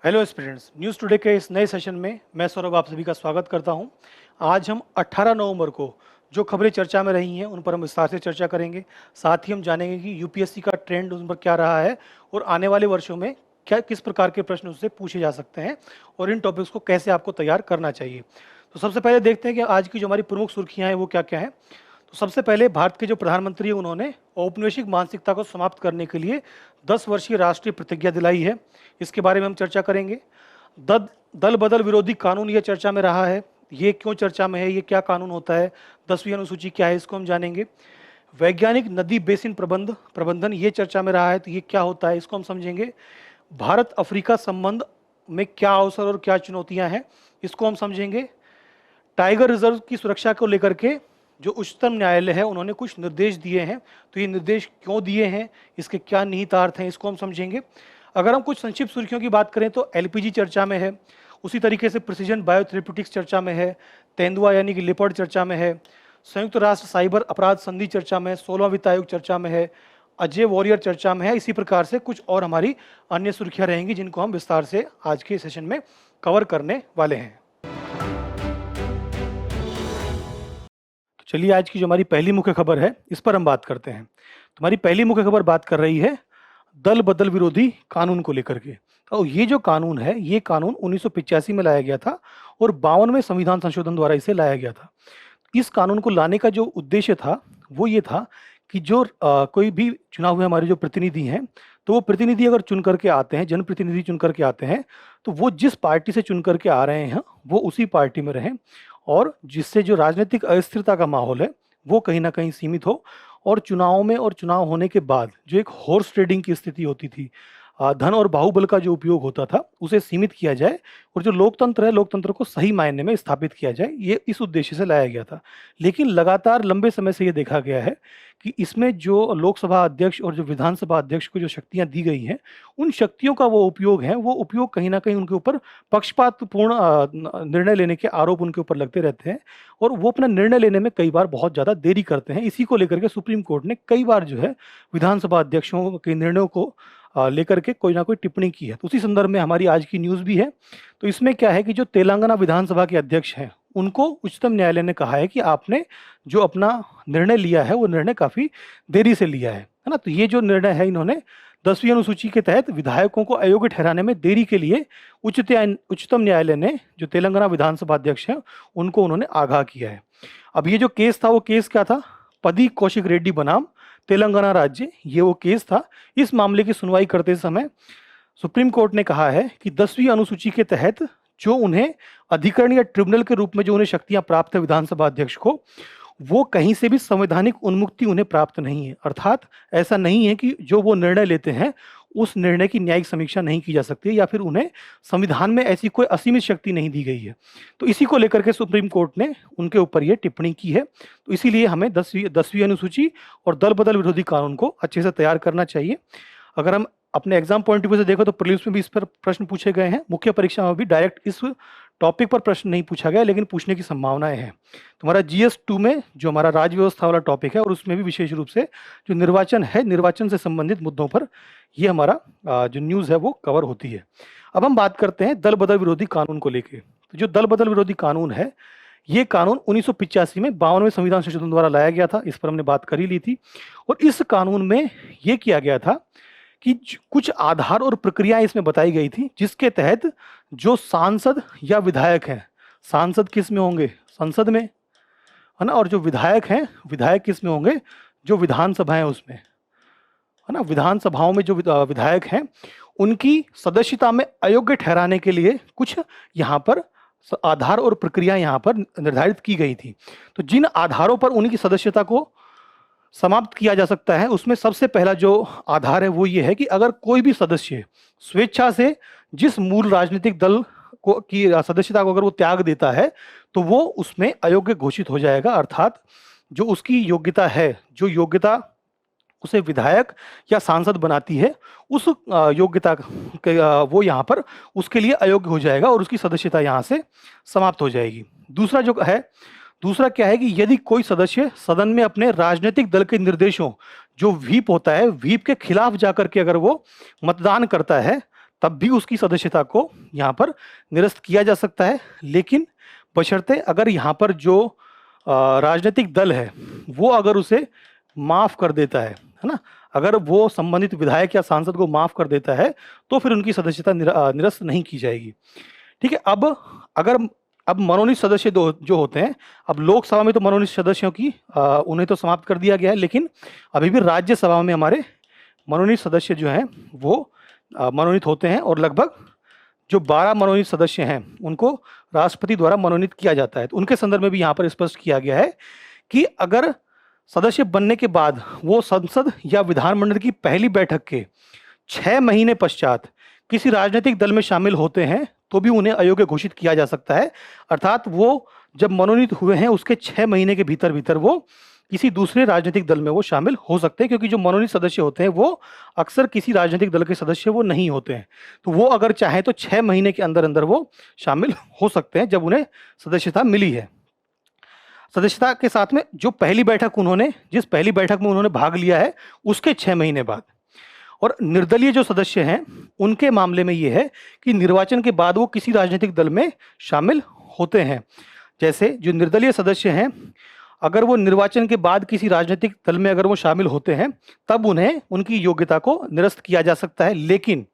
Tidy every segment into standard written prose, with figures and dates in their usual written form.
Hello students, news today के इस नए सेशन में मैं सौरभ आप सभी का स्वागत करता हूं। आज हम 18 नवंबर को जो खबरें चर्चा में रही हैं उन पर हम विस्तार से चर्चा करेंगे। साथ ही हम जानेंगे कि यूपीएससी का ट्रेंड उन पर क्या रहा है और आने वाले वर्षों में क्या किस प्रकार के प्रश्न उससे पूछे जा सकते हैं और इन टॉपिक्स को कैसे आपको तैयार करना चाहिए। तो सबसे पहले देखते हैं कि आज की जो हमारी प्रमुख सुर्खियाँ हैं वो क्या क्या हैं। तो सबसे पहले भारत के जो प्रधानमंत्री हैं उन्होंने औपनिवेशिक मानसिकता को समाप्त करने के लिए 10 वर्षीय राष्ट्रीय प्रतिज्ञा दिलाई है। इसके बारे में हम चर्चा करेंगे। दल बदल विरोधी कानून ये चर्चा में रहा है। ये क्यों चर्चा में है, ये क्या कानून होता है, 10वीं अनुसूची क्या है, इसको हम जानेंगे। वैज्ञानिक नदी बेसिन प्रबंधन ये चर्चा में रहा है, तो ये क्या होता है, इसको हम समझेंगे। भारत अफ्रीका संबंध में क्या अवसर और क्या चुनौतियां हैं, इसको हम समझेंगे। टाइगर रिजर्व की सुरक्षा को लेकर के जो उच्चतम न्यायालय है उन्होंने कुछ निर्देश दिए हैं, तो ये निर्देश क्यों दिए हैं, इसके क्या निहितार्थ हैं, इसको हम समझेंगे। अगर हम कुछ संक्षिप्त सुर्खियों की बात करें तो एलपीजी चर्चा में है, उसी तरीके से प्रिसीजन बायोथेरेप्यूटिक्स चर्चा में है, तेंदुआ यानी कि लेपर्ड चर्चा में है, संयुक्त राष्ट्र साइबर अपराध संधि चर्चा में है, 16वां वित्त आयोग चर्चा में है, अजय वॉरियर चर्चा में है। इसी प्रकार से कुछ और हमारी अन्य सुर्खियां रहेंगी जिनको हम विस्तार से आज के सेशन में कवर करने वाले हैं। चलिए आज की जो हमारी पहली मुख्य खबर है इस पर हम बात करते हैं। तुम्हारी पहली मुख्य खबर बात कर रही है दल बदल विरोधी कानून को लेकर के। तो ये जो कानून है ये कानून 1985 में लाया गया था और 52वें संविधान संशोधन द्वारा इसे लाया गया था। इस कानून को लाने का जो उद्देश्य था वो ये था कि जो कोई भी चुनाव हुए हमारे जो प्रतिनिधि हैं, तो वो प्रतिनिधि अगर चुन करके आते हैं, जनप्रतिनिधि चुन करके आते हैं, तो वो जिस पार्टी से चुन करके आ रहे हैं वो उसी पार्टी में रहें और जिससे जो राजनीतिक अस्थिरता का माहौल है वो कहीं ना कहीं सीमित हो। और चुनाव में और चुनाव होने के बाद जो एक हॉर्स ट्रेडिंग की स्थिति होती थी, धन और बाहुबल का जो उपयोग होता था उसे सीमित किया जाए और जो लोकतंत्र है लोकतंत्र को सही मायने में स्थापित किया जाए, ये इस उद्देश्य से लाया गया था। लेकिन लगातार लंबे समय से ये देखा गया है कि इसमें जो लोकसभा अध्यक्ष और जो विधानसभा अध्यक्ष को जो शक्तियां दी गई हैं, उन शक्तियों का वो उपयोग कहीं ना कहीं उनके ऊपर पक्षपातपूर्ण निर्णय लेने के आरोप उनके ऊपर लगते रहते हैं और वो अपना निर्णय लेने में कई बार बहुत ज़्यादा देरी करते हैं। इसी को लेकर के सुप्रीम कोर्ट ने कई बार जो है विधानसभा अध्यक्षों के निर्णयों को लेकर के कोई ना कोई टिप्पणी की है। तो उसी संदर्भ में हमारी आज की न्यूज़ भी है। तो इसमें क्या है कि जो तेलंगाना विधानसभा के अध्यक्ष हैं उनको उच्चतम न्यायालय ने कहा है कि आपने जो अपना निर्णय लिया है वो निर्णय काफ़ी देरी से लिया है ना। तो ये जो निर्णय है इन्होंने 10वीं अनुसूची के तहत विधायकों को अयोग्य ठहराने में देरी के लिए उच्चतम न्यायालय ने जो तेलंगाना विधानसभा अध्यक्ष हैं उनको उन्होंने आगाह किया है। अब ये जो केस था वो केस क्या था, पदी कौशिक रेड्डी बनाम तेलंगाना राज्य, ये वो केस था। इस मामले की सुनवाई करते समय सुप्रीम कोर्ट ने कहा है कि 10वीं अनुसूची के तहत जो उन्हें अधिकरण या ट्रिब्यूनल के रूप में जो उन्हें शक्तियां प्राप्त है विधानसभा अध्यक्ष को, वो कहीं से भी संवैधानिक उन्मुक्ति उन्हें प्राप्त नहीं है। अर्थात ऐसा नहीं है कि जो वो निर्णय लेते हैं उस निर्णय की न्यायिक समीक्षा नहीं की जा सकती या फिर उन्हें संविधान में ऐसी कोई असीमित शक्ति नहीं दी गई है। तो इसी को लेकर के सुप्रीम कोर्ट ने उनके ऊपर ये टिप्पणी की है। तो इसीलिए हमें 10वीं अनुसूची और दल बदल विरोधी कानून को अच्छे से तैयार करना चाहिए। अगर हम अपने एग्जाम पॉइंट ऑफ व्यू से देखो तो प्रीलिम्स में भी इस पर प्रश्न पूछे गए हैं, मुख्य परीक्षा में भी डायरेक्ट इस टॉपिक पर प्रश्न नहीं पूछा गया लेकिन पूछने की संभावनाएं हैं। तुम्हारा GS2 में जो हमारा राज्य व्यवस्था वाला टॉपिक है और उसमें भी विशेष रूप से जो निर्वाचन है, निर्वाचन से संबंधित मुद्दों पर ये हमारा जो न्यूज़ है वो कवर होती है। अब हम बात करते हैं दल बदल विरोधी कानून को लेके। तो जो दल बदल विरोधी कानून है ये कानून 1985 में 52वें संविधान संशोधन द्वारा लाया गया था, इस पर हमने बात कर ही ली थी। और इस कानून में ये किया गया था कि कुछ आधार और प्रक्रियाएं इसमें बताई गई थी जिसके तहत जो सांसद या विधायक हैं, सांसद किस में होंगे, संसद में है ना, और जो विधायक हैं विधायक किस में होंगे, जो विधानसभाएं उसमें है ना, विधानसभाओं में जो विधायक हैं उनकी सदस्यता में अयोग्य ठहराने के लिए कुछ यहाँ पर आधार और प्रक्रिया यहाँ पर निर्धारित की गई थी। तो जिन आधारों पर उनकी सदस्यता को समाप्त किया जा सकता है उसमें सबसे पहला जो आधार है वो ये है कि अगर कोई भी सदस्य स्वेच्छा से जिस मूल राजनीतिक दल को की सदस्यता को अगर वो त्याग देता है तो वो उसमें अयोग्य घोषित हो जाएगा। अर्थात जो उसकी योग्यता है, जो योग्यता उसे विधायक या सांसद बनाती है, उस योग्यता वो यहाँ पर उसके लिए अयोग्य हो जाएगा और उसकी सदस्यता यहाँ से समाप्त हो जाएगी। दूसरा क्या है कि यदि कोई सदस्य सदन में अपने राजनीतिक दल के निर्देशों, जो व्हीप होता है, व्हीप के खिलाफ जाकर के अगर वो मतदान करता है तब भी उसकी सदस्यता को यहाँ पर निरस्त किया जा सकता है, लेकिन बशर्ते अगर यहाँ पर जो राजनीतिक दल है वो अगर उसे माफ कर देता है ना, अगर वो संबंधित विधायक या सांसद को माफ कर देता है तो फिर उनकी सदस्यता निरस्त नहीं की जाएगी। ठीक है। अब मनोनीत सदस्य जो होते हैं, अब लोकसभा में तो मनोनीत सदस्यों की उन्हें तो समाप्त कर दिया गया है, लेकिन अभी भी राज्यसभा में हमारे मनोनीत सदस्य जो हैं वो मनोनीत होते हैं, और लगभग जो 12 मनोनीत सदस्य हैं उनको राष्ट्रपति द्वारा मनोनीत किया जाता है। तो उनके संदर्भ में भी यहाँ पर स्पष्ट किया गया है कि अगर सदस्य बनने के बाद वो संसद या विधानमंडल की पहली बैठक के 6 महीने पश्चात किसी राजनीतिक दल में शामिल होते हैं तो भी उन्हें अयोग्य घोषित किया जा सकता है। अर्थात वो जब मनोनीत हुए हैं उसके 6 महीने के भीतर भीतर वो किसी दूसरे राजनीतिक दल में वो शामिल हो सकते हैं, क्योंकि जो मनोनीत सदस्य होते हैं वो अक्सर किसी राजनीतिक दल के सदस्य वो नहीं होते हैं। तो वो अगर चाहें तो 6 महीने के अंदर अंदर वो शामिल हो सकते हैं जब उन्हें सदस्यता मिली है। सदस्यता के साथ में जो जिस पहली बैठक में उन्होंने भाग लिया है उसके 6 महीने बाद। और निर्दलीय जो सदस्य हैं उनके मामले में ये है कि निर्वाचन के बाद वो किसी राजनीतिक दल में शामिल होते हैं। जैसे जो निर्दलीय सदस्य हैं, अगर वो निर्वाचन के बाद किसी राजनीतिक दल में अगर वो शामिल होते हैं तब उन्हें उनकी योग्यता को निरस्त किया जा सकता है। लेकिन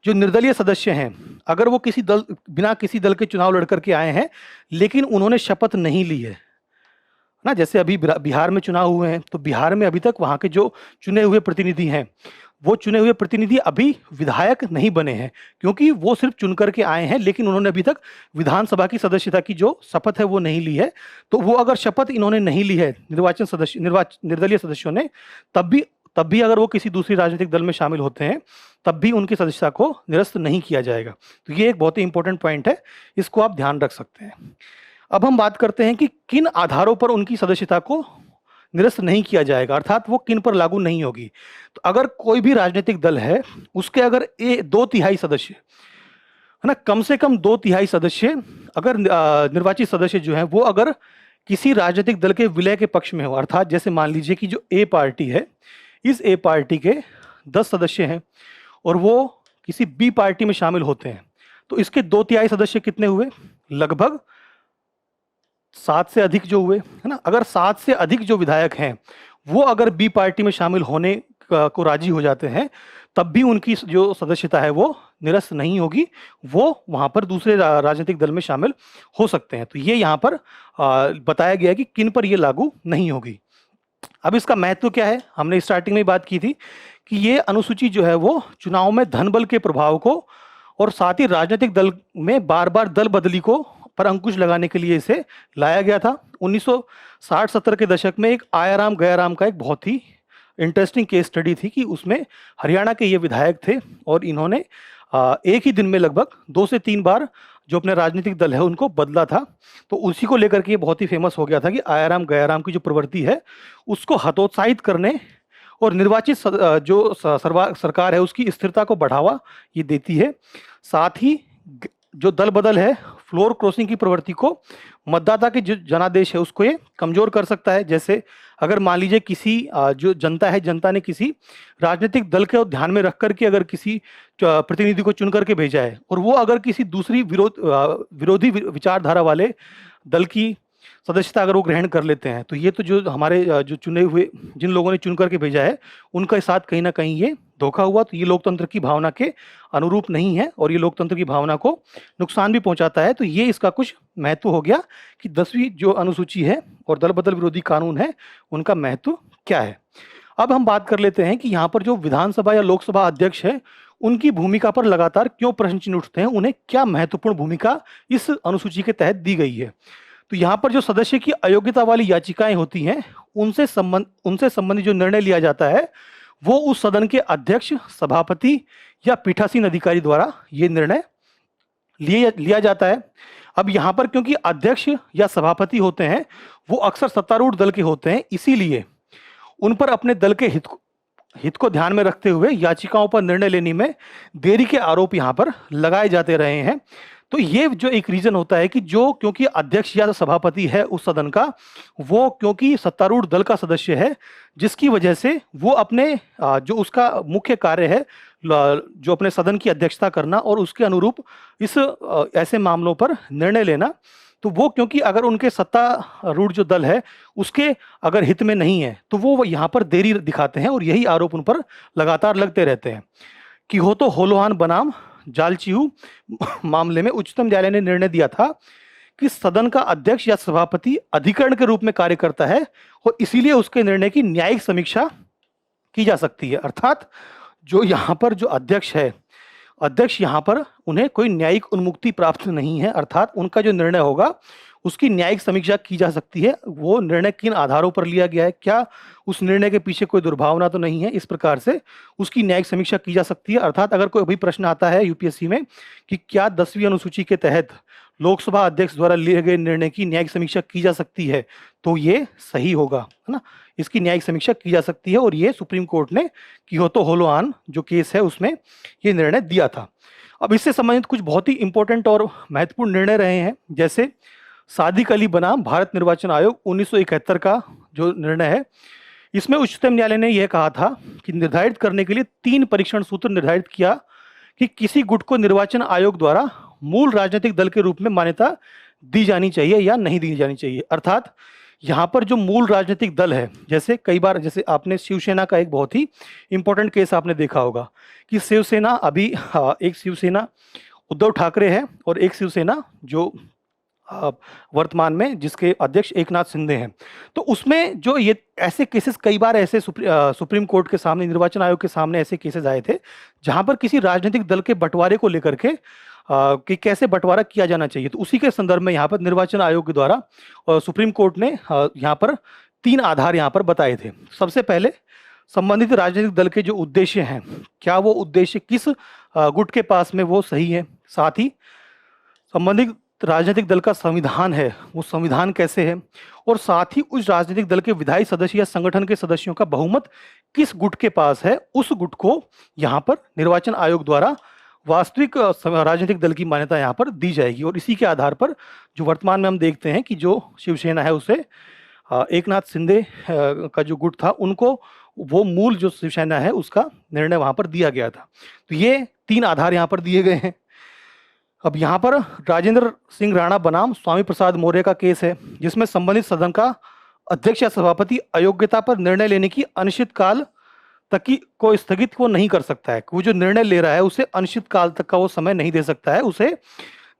जो निर्दलीय सदस्य हैं, अगर वो बिना किसी दल के चुनाव लड़ करके आए हैं लेकिन उन्होंने शपथ नहीं ली है ना, जैसे अभी बिहार में चुनाव हुए हैं, तो बिहार में अभी तक वहाँ के जो चुने हुए प्रतिनिधि हैं वो चुने हुए प्रतिनिधि अभी विधायक नहीं बने हैं, क्योंकि वो सिर्फ चुन करके आए हैं लेकिन उन्होंने अभी तक विधानसभा की सदस्यता की जो शपथ है वो नहीं ली है। तो वो अगर शपथ इन्होंने नहीं ली है निर्दलीय सदस्यों ने, तब भी अगर वो किसी दूसरी राजनीतिक दल में शामिल होते हैं तब भी उनकी सदस्यता को निरस्त नहीं किया जाएगा। तो ये एक बहुत ही इंपॉर्टेंट पॉइंट है, इसको आप ध्यान रख सकते हैं। अब हम बात करते हैं कि किन आधारों पर उनकी सदस्यता को निरस्त नहीं किया जाएगा, अर्थात वो किन पर लागू नहीं होगी। तो अगर कोई भी राजनीतिक दल है उसके अगर 2/3 सदस्य है ना, कम से कम 2/3 सदस्य अगर निर्वाचित सदस्य जो हैं वो अगर किसी राजनीतिक दल के विलय के पक्ष में हो, अर्थात जैसे मान लीजिए कि जो ए पार्टी है, इस ए पार्टी के 10 सदस्य हैं और वो किसी बी पार्टी में शामिल होते हैं, तो इसके 2/3 सदस्य कितने हुए? लगभग 7 से अधिक जो हुए, है ना। अगर 7 से अधिक जो विधायक हैं वो अगर बी पार्टी में शामिल होने को राजी हो जाते हैं तब भी उनकी जो सदस्यता है वो निरस्त नहीं होगी, वो वहां पर दूसरे राजनीतिक दल में शामिल हो सकते हैं। तो ये यहाँ पर बताया गया है कि किन पर ये लागू नहीं होगी। अब इसका महत्व क्या है? हमने स्टार्टिंग में बात की थी कि ये अनुसूची जो है वो चुनाव में धन बल के प्रभाव को और साथ ही राजनीतिक दल में बार बार दल बदली को पर अंकुश लगाने के लिए इसे लाया गया था। 1960-70 के दशक में एक आयाराम गयाराम का एक बहुत ही इंटरेस्टिंग केस स्टडी थी कि उसमें हरियाणा के ये विधायक थे और इन्होंने एक ही दिन में लगभग 2 से 3 बार जो अपने राजनीतिक दल है उनको बदला था। तो उसी को लेकर के ये बहुत ही फेमस हो गया था कि आयाराम गयाराम की जो प्रवृत्ति है उसको हतोत्साहित करने और निर्वाचित जो सरकार है उसकी स्थिरता को बढ़ावा ये देती है। साथ ही जो दल बदल है, फ्लोर क्रॉसिंग की प्रवृत्ति को, मतदाता के जो जनादेश है उसको ये कमजोर कर सकता है। जैसे अगर मान लीजिए किसी जो जनता है, जनता ने किसी राजनीतिक दल को ध्यान में रख करके अगर किसी प्रतिनिधि को चुन करके भेजा है और वो अगर किसी दूसरी विरोधी विचारधारा वाले दल की सदस्यता अगर वो ग्रहण कर लेते हैं, तो ये तो जो हमारे जो चुने हुए जिन लोगों ने चुन करके भेजा है उनके साथ कहीं ना कहीं ये धोखा हुआ। तो ये लोकतंत्र की भावना के अनुरूप नहीं है और ये लोकतंत्र की भावना को नुकसान भी पहुंचाता है। तो ये इसका कुछ महत्व हो गया कि 10वीं जो अनुसूची है और दल बदल विरोधी कानून है उनका महत्व क्या है। अब हम बात कर लेते हैं कि यहाँ पर जो विधानसभा या लोकसभा अध्यक्ष है उनकी भूमिका पर लगातार क्यों प्रश्न चिन्ह उठते हैं, उन्हें क्या महत्वपूर्ण भूमिका इस अनुसूची के तहत दी गई है। तो यहाँ पर जो सदस्य की अयोग्यता वाली याचिकाएं होती हैं उनसे संबंधित जो निर्णय लिया जाता है वो उस सदन के अध्यक्ष, सभापति या पीठासीन अधिकारी द्वारा ये निर्णय लिया जाता है। अब यहाँ पर क्योंकि अध्यक्ष या सभापति होते हैं वो अक्सर सत्तारूढ़ दल के होते हैं, इसीलिए उन पर अपने दल के हित को ध्यान में रखते हुए याचिकाओं पर निर्णय लेने में देरी के आरोप यहाँ पर लगाए जाते रहे हैं। तो ये जो एक रीजन होता है कि क्योंकि अध्यक्ष या सभापति है उस सदन का, वो क्योंकि सत्तारूढ़ दल का सदस्य है, जिसकी वजह से वो अपने जो उसका मुख्य कार्य है जो अपने सदन की अध्यक्षता करना और उसके अनुरूप इस ऐसे मामलों पर निर्णय लेना, तो वो क्योंकि अगर उनके सत्तारूढ़ जो दल है उसके अगर हित में नहीं है तो वो यहाँ पर देरी दिखाते हैं और यही आरोप उन पर लगातार लगते रहते हैं। किहोतो होलोहान बनाम जालचिहू मामले में उच्चतम न्यायालय ने निर्णय दिया था कि सदन का अध्यक्ष या सभापति अधिकरण के रूप में कार्य करता है और इसीलिए उसके निर्णय की न्यायिक समीक्षा की जा सकती है। अर्थात जो यहाँ पर जो अध्यक्ष है, अध्यक्ष यहाँ पर उन्हें कोई न्यायिक उन्मुक्ति प्राप्त नहीं है, अर्थात उनका जो निर्णय होगा उसकी न्यायिक समीक्षा की जा सकती है। वो निर्णय किन आधारों पर लिया गया है, क्या उस निर्णय के पीछे कोई दुर्भावना तो नहीं है, इस प्रकार से उसकी न्यायिक समीक्षा की जा सकती है। अर्थात अगर कोई अभी प्रश्न आता है यूपीएससी में कि क्या 10वीं अनुसूची के तहत लोकसभा अध्यक्ष द्वारा लिए गए निर्णय की न्यायिक समीक्षा की जा सकती है, तो ये सही होगा, है ना। इसकी न्यायिक समीक्षा की जा सकती है और ये सुप्रीम कोर्ट ने किहोतो होलोहान जो केस है उसमें ये निर्णय दिया था। अब इससे संबंधित कुछ बहुत ही इंपॉर्टेंट और महत्वपूर्ण निर्णय रहे हैं, जैसे सादिक अली बनाम भारत निर्वाचन आयोग 1971 का जो निर्णय है, इसमें उच्चतम न्यायालय ने यह कहा था कि निर्धारित करने के लिए 3 परीक्षण सूत्र निर्धारित किया कि किसी गुट को निर्वाचन आयोग द्वारा मूल राजनीतिक दल के रूप में मान्यता दी जानी चाहिए या नहीं दी जानी चाहिए। अर्थात यहाँ पर जो मूल राजनीतिक दल है, जैसे कई बार जैसे आपने शिवसेना का एक बहुत ही इंपॉर्टेंट केस आपने देखा होगा कि शिवसेना अभी एक शिवसेना उद्धव ठाकरे है और एक शिवसेना जो वर्तमान में जिसके अध्यक्ष एकनाथ शिंदे हैं। तो उसमें जो ये ऐसे केसेस कई बार ऐसे सुप्रीम कोर्ट के सामने, निर्वाचन आयोग के सामने ऐसे केसेस आए थे जहां पर किसी राजनीतिक दल के बंटवारे को लेकर के कि कैसे बंटवारा किया जाना चाहिए। तो उसी के संदर्भ में यहाँ पर निर्वाचन आयोग के द्वारा सुप्रीम कोर्ट ने यहाँ पर 3 आधार यहाँ पर बताए थे। सबसे पहले संबंधित राजनीतिक दल के जो उद्देश्य हैं, क्या वो उद्देश्य किस गुट के पास में वो सही है, साथ ही संबंधित राजनीतिक दल का संविधान है वो संविधान कैसे है, और साथ ही उस राजनीतिक दल के विधायी सदस्य या संगठन के सदस्यों का बहुमत किस गुट के पास है, उस गुट को यहाँ पर निर्वाचन आयोग द्वारा वास्तविक राजनीतिक दल की मान्यता यहाँ पर दी जाएगी। और इसी के आधार पर जो वर्तमान में हम देखते हैं कि जो शिवसेना है उसे एकनाथ शिंदे का जो गुट था उनको वो मूल जो शिवसेना है उसका निर्णय वहाँ पर दिया गया था। तो ये 3 आधार यहाँ पर दिए गए हैं। अब यहाँ पर राजेंद्र सिंह राणा बनाम स्वामी प्रसाद मौर्य का केस है, जिसमें संबंधित सदन का अध्यक्ष या सभापति अयोग्यता पर निर्णय लेने की अनिश्चित काल तक की को स्थगित को नहीं कर सकता है। वो जो निर्णय ले रहा है उसे अनिश्चित काल तक का वो समय नहीं दे सकता है, उसे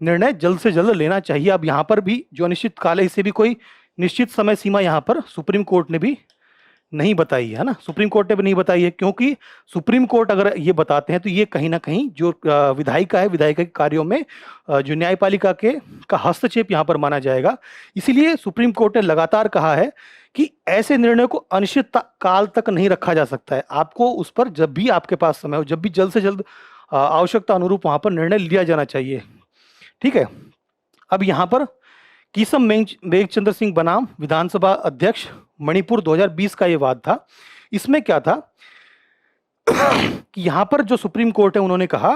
निर्णय जल्द से जल्द लेना चाहिए। अब यहाँ पर भी जो अनिश्चित काल है इसे भी कोई निश्चित समय सीमा यहाँ पर सुप्रीम कोर्ट ने भी नहीं बताई है ना, सुप्रीम कोर्ट ने भी नहीं बताई है, क्योंकि सुप्रीम कोर्ट अगर ये बताते हैं तो ये कहीं ना कहीं जो विधायिका है, विधायिका के कार्यों में जो न्यायपालिका का हस्तक्षेप यहाँ पर माना जाएगा। इसीलिए सुप्रीम कोर्ट ने लगातार कहा है कि ऐसे निर्णय को अनिश्चित काल तक नहीं रखा जा सकता है। आपको उस पर जब भी आपके पास समय हो, जब भी जल्द से जल्द आवश्यकता अनुरूप वहां पर निर्णय लिया जाना चाहिए। ठीक है। अब यहाँ पर किसम मेघचंद्र सिंह बनाम विधानसभा अध्यक्ष मणिपुर 2020 का ये वाद था। इसमें क्या था कि यहाँ पर जो सुप्रीम कोर्ट है उन्होंने कहा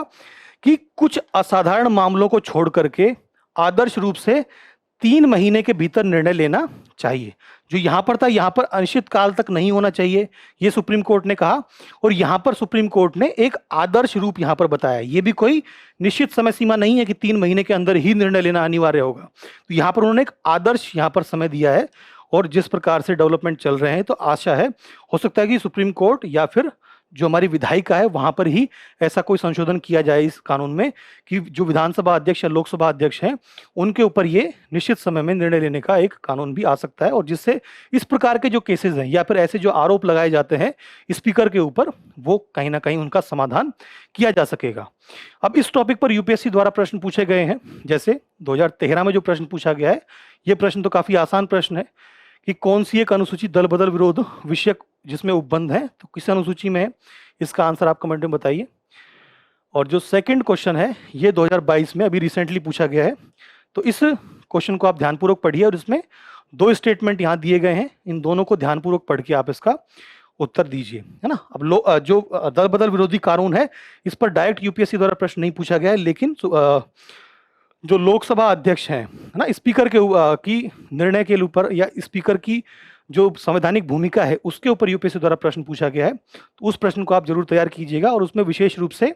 कि कुछ असाधारण मामलों को छोड़ करके आदर्श रूप से 3 महीने के भीतर निर्णय लेना चाहिए। जो यहाँ पर था, यहाँ पर अनिश्चित काल तक नहीं होना चाहिए, ये सुप्रीम कोर्ट ने कहा। और यहाँ पर सुप्रीम कोर्ट ने एक आदर्श रूप यहाँ पर बताया। ये भी कोई निश्चित समय सीमा नहीं है कि 3 महीने के अंदर ही निर्णय लेना अनिवार्य होगा। तो यहाँ पर उन्होंने एक आदर्श यहाँ पर समय दिया है। और जिस प्रकार से डेवलपमेंट चल रहे हैं तो आशा है, हो सकता है कि सुप्रीम कोर्ट या फिर जो हमारी विधायिका है वहां पर ही ऐसा कोई संशोधन किया जाए इस कानून में कि जो विधानसभा अध्यक्ष या लोकसभा अध्यक्ष हैं उनके ऊपर ये निश्चित समय में निर्णय लेने का एक कानून भी आ सकता है, और जिससे इस प्रकार के जो केसेस हैं या फिर ऐसे जो आरोप लगाए जाते हैं स्पीकर के ऊपर, वो कहीं ना कहीं उनका समाधान किया जा सकेगा। अब इस टॉपिक पर यूपीएससी द्वारा प्रश्न पूछे गए हैं। जैसे 2013 में जो प्रश्न पूछा गया है, ये प्रश्न तो काफी आसान प्रश्न है कि कौन सी एक अनुसूची दल बदल विरोध विषय जिसमें उपबंध है, तो किस अनुसूची में है, इसका आंसर आप कमेंट में बताइए। और जो सेकंड क्वेश्चन है ये 2022 में अभी रिसेंटली पूछा गया है, तो इस क्वेश्चन को आप ध्यानपूर्वक पढ़िए और इसमें 2 स्टेटमेंट यहाँ दिए गए हैं, इन दोनों को ध्यानपूर्वक पढ़ के आप इसका उत्तर दीजिए, है ना। अब जो दल बदल विरोधी कानून है इस पर डायरेक्ट यूपीएससी द्वारा प्रश्न नहीं पूछा गया है, लेकिन जो लोकसभा अध्यक्ष हैं, है ना, स्पीकर की निर्णय के ऊपर या स्पीकर की जो संवैधानिक भूमिका है उसके ऊपर यूपीएससी द्वारा प्रश्न पूछा गया है, तो उस प्रश्न को आप जरूर तैयार कीजिएगा। और उसमें विशेष रूप से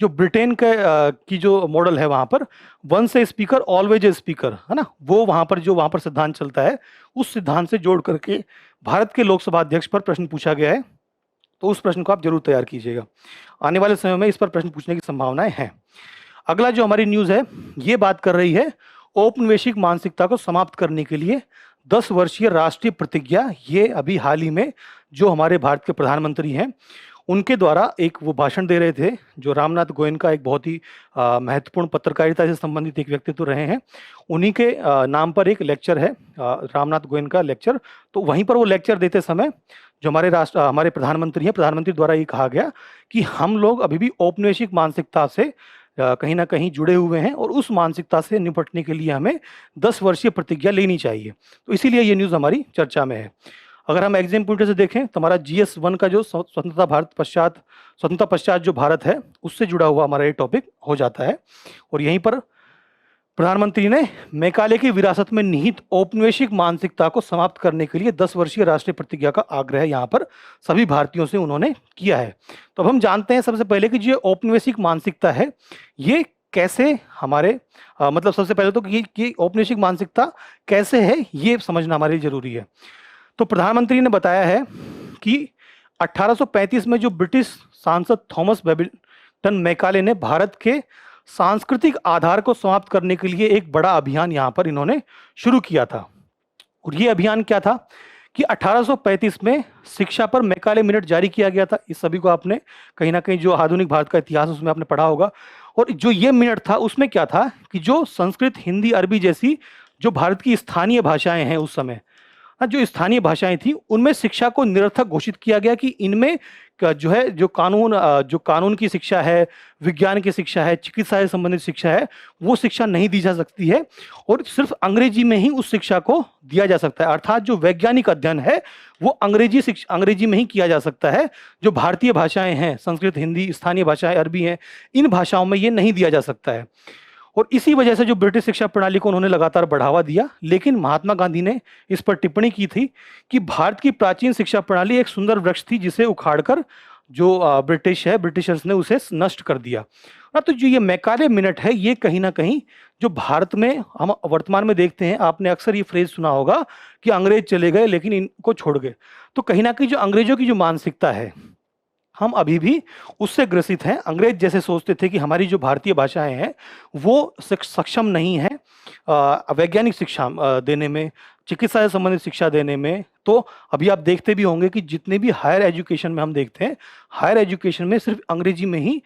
जो ब्रिटेन की जो मॉडल है वहाँ पर once a speaker always a speaker है ना, वो वहाँ पर जो वहाँ पर सिद्धांत चलता है उस सिद्धांत से जोड़ करके भारत के लोकसभा अध्यक्ष पर प्रश्न पूछा गया है, तो उस प्रश्न को आप जरूर तैयार कीजिएगा। आने वाले समय में इस पर प्रश्न पूछने की संभावनाएं हैं। अगला जो हमारी न्यूज़ है ये बात कर रही है औपनिवेशिक मानसिकता को समाप्त करने के लिए 10 वर्षीय राष्ट्रीय प्रतिज्ञा। ये अभी हाल ही में जो हमारे भारत के प्रधानमंत्री हैं उनके द्वारा एक वो भाषण दे रहे थे, जो रामनाथ गोयनका एक बहुत ही महत्वपूर्ण पत्रकारिता से संबंधित एक व्यक्तित्व रहे हैं, उन्हीं के नाम पर एक लेक्चर है, रामनाथ गोयनका लेक्चर। तो वहीं पर वो लेक्चर देते समय जो हमारे प्रधानमंत्री हैं, प्रधानमंत्री द्वारा ये कहा गया कि हम लोग अभी भी औपनिवेशिक मानसिकता से कहीं ना कहीं जुड़े हुए हैं और उस मानसिकता से निपटने के लिए हमें 10 वर्षीय प्रतिज्ञा लेनी चाहिए। तो इसीलिए ये न्यूज़ हमारी चर्चा में है। अगर हम एग्जाम पॉइंट से देखें तो हमारा GS1 का जो स्वतंत्रता पश्चात जो भारत है उससे जुड़ा हुआ हमारा ये टॉपिक हो जाता है। और यहीं पर प्रधानमंत्री ने मैकाले की विरासत में निहित औपनिवेशिक मानसिकता को समाप्त करने के लिए 10 वर्षीय राष्ट्रीय प्रतिज्ञा का आग्रह यहाँ पर सभी भारतीयों से उन्होंने किया है। तो अब हम जानते हैं सबसे पहले कि जो औपनिवेशिक मानसिकता है ये कैसे हमारे मतलब सबसे पहले तो कि औपनिवेशिक मानसिकता कैसे है ये समझना हमारे लिए जरूरी है। तो प्रधानमंत्री ने बताया है कि 1835 में जो ब्रिटिश सांसद थॉमस बेबिंगटन मैकाले ने भारत के सांस्कृतिक आधार को समाप्त करने के लिए एक बड़ा अभियान यहाँ पर इन्होंने शुरू किया था। और ये अभियान क्या था कि 1835 में शिक्षा पर मैकाले मिनट जारी किया गया था। इस सभी को आपने कहीं ना कहीं जो आधुनिक भारत का इतिहास उसमें आपने पढ़ा होगा। और जो ये मिनट था उसमें क्या था कि जो संस्कृत, हिंदी, अरबी जैसी जो भारत की स्थानीय भाषाएं हैं उस समय, जो स्थानीय भाषाएं थी उनमें शिक्षा को निरर्थक घोषित किया गया कि इनमें जो है जो कानून की शिक्षा है, विज्ञान की शिक्षा है, चिकित्सा से संबंधित शिक्षा है, वो शिक्षा नहीं दी जा सकती है और सिर्फ अंग्रेजी में ही उस शिक्षा को दिया जा सकता है। अर्थात जो वैज्ञानिक अध्ययन है वो अंग्रेजी में ही किया जा सकता है। जो भारतीय भाषाएं हैं, संस्कृत, हिंदी, स्थानीय भाषाएं, अरबी हैं, इन भाषाओं में ये नहीं दिया जा सकता है। और इसी वजह से जो ब्रिटिश शिक्षा प्रणाली को उन्होंने लगातार बढ़ावा दिया। लेकिन महात्मा गांधी ने इस पर टिप्पणी की थी कि भारत की प्राचीन शिक्षा प्रणाली एक सुंदर वृक्ष थी जिसे उखाड़कर जो ब्रिटिशर्स ने उसे नष्ट कर दिया। तो जो ये मैकाले मिनट है ये कहीं ना कहीं जो भारत में हम वर्तमान में देखते हैं, आपने अक्सर ये फ्रेज सुना होगा कि अंग्रेज चले गए लेकिन इनको छोड़ गए। तो कहीं ना कहीं जो अंग्रेजों की जो मानसिकता है हम अभी भी उससे ग्रसित हैं। अंग्रेज जैसे सोचते थे कि हमारी जो भारतीय भाषाएं हैं वो सक्षम नहीं है वैज्ञानिक शिक्षा देने में, चिकित्सा से संबंधित शिक्षा देने में। तो अभी आप देखते भी होंगे कि जितने भी हायर एजुकेशन में हम देखते हैं, हायर एजुकेशन में सिर्फ अंग्रेजी में ही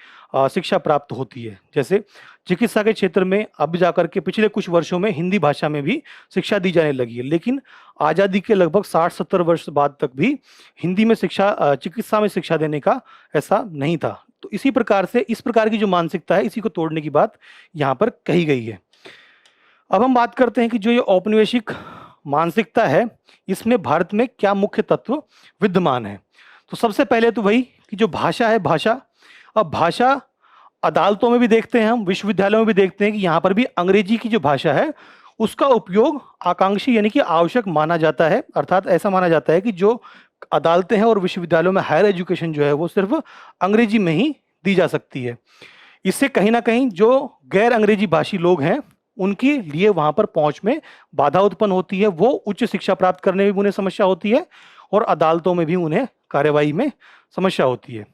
शिक्षा प्राप्त होती है। जैसे चिकित्सा के क्षेत्र में अब जाकर के पिछले कुछ वर्षों में हिंदी भाषा में भी शिक्षा दी जाने लगी है, लेकिन आज़ादी के लगभग 60-70 वर्ष बाद तक भी हिंदी में चिकित्सा में शिक्षा देने का ऐसा नहीं था। तो इसी प्रकार से इस प्रकार की जो मानसिकता है इसी को तोड़ने की बात यहाँ पर कही गई है। अब हम बात करते हैं कि जो ये औपनिवेशिक मानसिकता है इसमें भारत में क्या मुख्य तत्व विद्यमान है। तो सबसे पहले तो वही कि जो भाषा है, अब भाषा अदालतों में भी देखते हैं, हम विश्वविद्यालयों में भी देखते हैं कि यहाँ पर भी अंग्रेजी की जो भाषा है उसका उपयोग आकांक्षी यानी कि आवश्यक माना जाता है। अर्थात ऐसा माना जाता है कि जो अदालतें हैं और विश्वविद्यालयों में हायर एजुकेशन जो है वो सिर्फ अंग्रेजी में ही दी जा सकती है। इससे कहीं ना कहीं जो गैर अंग्रेजी भाषी लोग हैं उनके लिए वहां पर पहुंच में बाधा उत्पन्न होती है, वो उच्च शिक्षा प्राप्त करने में भी उन्हें समस्या होती है और अदालतों में भी उन्हें कार्यवाही में समस्या होती है।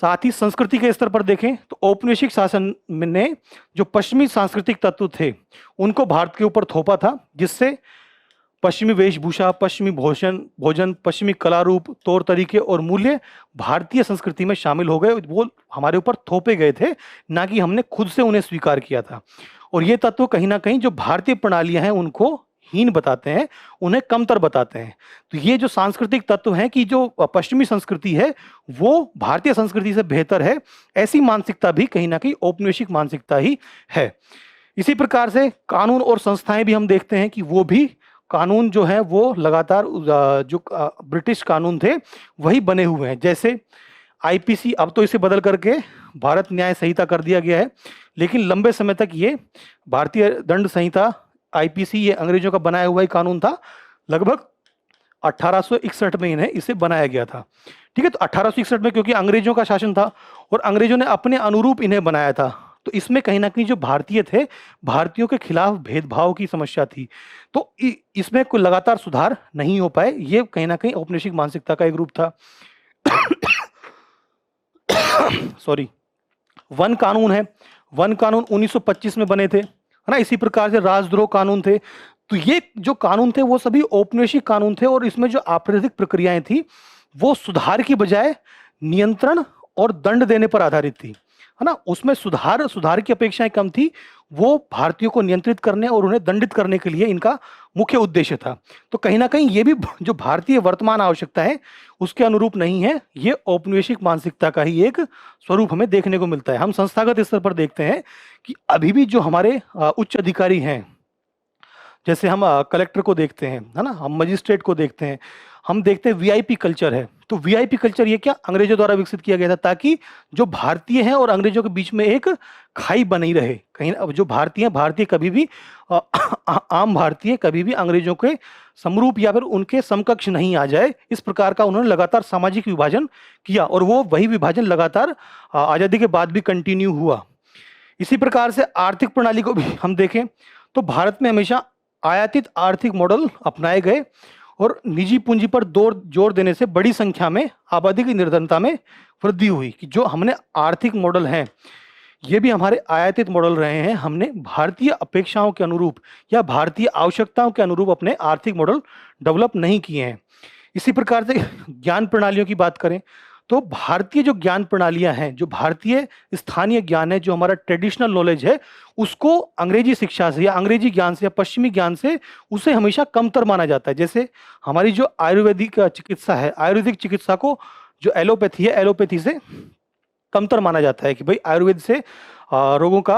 साथ ही संस्कृति के स्तर पर देखें तो औपनिवेशिक शासन ने जो पश्चिमी सांस्कृतिक तत्व थे उनको भारत के ऊपर थोपा था, जिससे पश्चिमी वेशभूषा, पश्चिमी भोजन, पश्चिमी कला रूप, तौर तरीके और मूल्य भारतीय संस्कृति में शामिल हो गए। वो हमारे ऊपर थोपे गए थे, ना कि हमने खुद से उन्हें स्वीकार किया था। और ये तत्व कहीं ना कहीं जो भारतीय प्रणालियां हैं उनको हीन बताते हैं, उन्हें कमतर बताते हैं। तो ये जो सांस्कृतिक तत्व हैं कि जो पश्चिमी संस्कृति है वो भारतीय संस्कृति से बेहतर है, ऐसी मानसिकता भी कहीं ना कहीं औपनिवेशिक मानसिकता ही है। इसी प्रकार से कानून और संस्थाएं भी हम देखते हैं कि वो भी कानून जो है वो लगातार जो ब्रिटिश कानून थे वही बने हुए हैं। जैसे IPC, अब तो इसे बदल करके भारत न्याय संहिता कर दिया गया है, लेकिन लंबे समय तक ये भारतीय दंड संहिता IPC ये अंग्रेजों का बनाया हुआ ही कानून था। लगभग 1861 में इन्हें इसे बनाया गया था। ठीक है, तो 1861 में क्योंकि अंग्रेजों का शासन था और अंग्रेजों ने अपने अनुरूप इन्हें बनाया था, तो इसमें कहीं ना कहीं जो भारतीय थे, भारतीयों के खिलाफ भेदभाव की समस्या थी, तो इसमें कोई लगातार सुधार नहीं हो पाए। ये कहीं ना कहीं औपनिवेशिक मानसिकता का एक रूप था। सॉरी। वन कानून है, वन कानून 1925 में बने थे, है ना। इसी प्रकार से राजद्रोह कानून थे। तो ये जो कानून थे वो सभी औपनिवेशिक कानून थे और इसमें जो आपराधिक प्रक्रियाएं थी वो सुधार की बजाय नियंत्रण और दंड देने पर आधारित थी, है ना। उसमें सुधार की अपेक्षाएं कम थी, वो भारतीयों को नियंत्रित करने और उन्हें दंडित करने के लिए इनका मुख्य उद्देश्य था। तो कहीं ना कहीं ये भी जो भारतीय वर्तमान आवश्यकता है उसके अनुरूप नहीं है, ये औपनिवेशिक मानसिकता का ही एक स्वरूप हमें देखने को मिलता है। हम संस्थागत स्तर पर देखते हैं कि अभी भी जो हमारे उच्च अधिकारी हैं, जैसे हम कलेक्टर को देखते हैं, है ना, हम मजिस्ट्रेट को देखते हैं, हम देखते हैं वीआईपी कल्चर है। तो वीआईपी कल्चर ये क्या अंग्रेजों द्वारा विकसित किया गया था, ताकि जो भारतीय हैं और अंग्रेजों के बीच में एक खाई बनी रहे। कहीं अब जो भारतीय कभी भी आम भारतीय कभी भी अंग्रेजों के समरूप या फिर उनके समकक्ष नहीं आ जाए, इस प्रकार का उन्होंने लगातार सामाजिक विभाजन किया और वो वही विभाजन लगातार आजादी के बाद भी कंटिन्यू हुआ। इसी प्रकार से आर्थिक प्रणाली को भी हम देखें तो भारत में हमेशा आयातित आर्थिक मॉडल अपनाए गए और निजी पूंजी पर जोर देने से बड़ी संख्या में आबादी की निर्धनता में वृद्धि हुई। कि जो हमने आर्थिक मॉडल हैं ये भी हमारे आयातित मॉडल रहे हैं, हमने भारतीय अपेक्षाओं के अनुरूप या भारतीय आवश्यकताओं के अनुरूप अपने आर्थिक मॉडल डेवलप नहीं किए हैं। इसी प्रकार से ज्ञान प्रणालियों की बात करें तो भारतीय जो ज्ञान प्रणालियां हैं, जो भारतीय स्थानीय ज्ञान है, जो हमारा ट्रेडिशनल नॉलेज है, उसको अंग्रेजी शिक्षा से या अंग्रेजी ज्ञान से या पश्चिमी ज्ञान से उसे हमेशा कमतर माना जाता है। जैसे हमारी जो आयुर्वेदिक चिकित्सा है, आयुर्वेदिक चिकित्सा को जो एलोपैथी है, एलोपैथी से कमतर माना जाता है कि भाई आयुर्वेद से रोगों का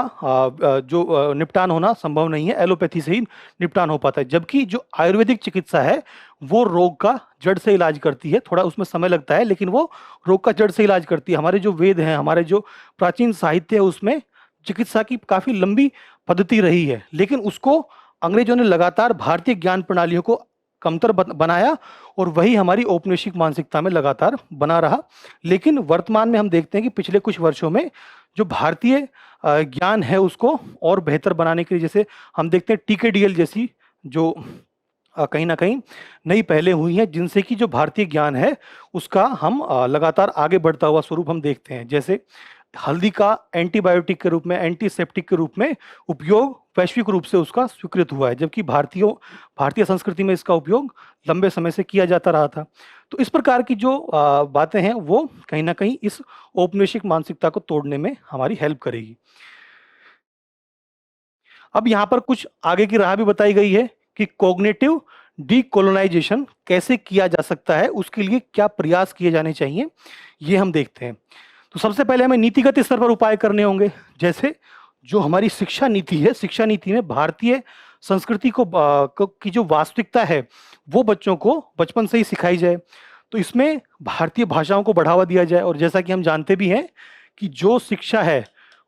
जो निपटान होना संभव नहीं है, एलोपैथी से ही निपटान हो पाता है। जबकि जो आयुर्वेदिक चिकित्सा है वो रोग का जड़ से इलाज करती है, थोड़ा उसमें समय लगता है लेकिन वो रोग का जड़ से इलाज करती है। हमारे जो वेद हैं, हमारे जो प्राचीन साहित्य है, उसमें चिकित्सा की काफी लंबी पद्धति रही है, लेकिन उसको अंग्रेजों ने लगातार भारतीय ज्ञान प्रणालियों को कमतर बनाया और वही हमारी औपनिवेशिक मानसिकता में लगातार बना रहा। लेकिन वर्तमान में हम देखते हैं कि पिछले कुछ वर्षों में जो भारतीय ज्ञान है उसको और बेहतर बनाने के लिए, जैसे हम देखते हैं टीकेडीएल जैसी जो कहीं ना कहीं नई पहलें हुई हैं, जिनसे कि जो भारतीय ज्ञान है उसका हम लगातार आगे बढ़ता हुआ स्वरूप हम देखते हैं। जैसे हल्दी का एंटीबायोटिक के रूप में, एंटीसेप्टिक के रूप में उपयोग वैश्विक रूप से उसका स्वीकृत हुआ है, जबकि भारतीय संस्कृति में इसका उपयोग लंबे समय से किया जाता रहा था। तो इस प्रकार की जो बातें हैं वो कहीं ना कहीं इस औपनिवेशिक मानसिकता को तोड़ने में हमारी हेल्प करेगी। अब यहाँ पर कुछ आगे की राह भी बताई गई है कि कॉग्निटिव डीकोलोनाइजेशन कैसे किया जा सकता है, उसके लिए क्या प्रयास किए जाने चाहिए, ये हम देखते हैं। तो सबसे पहले हमें नीतिगत स्तर पर उपाय करने होंगे। जैसे जो हमारी शिक्षा नीति है, शिक्षा नीति में भारतीय संस्कृति की जो वास्तविकता है वो बच्चों को बचपन से ही सिखाई जाए। तो इसमें भारतीय भाषाओं को बढ़ावा दिया जाए और जैसा कि हम जानते भी हैं कि जो शिक्षा है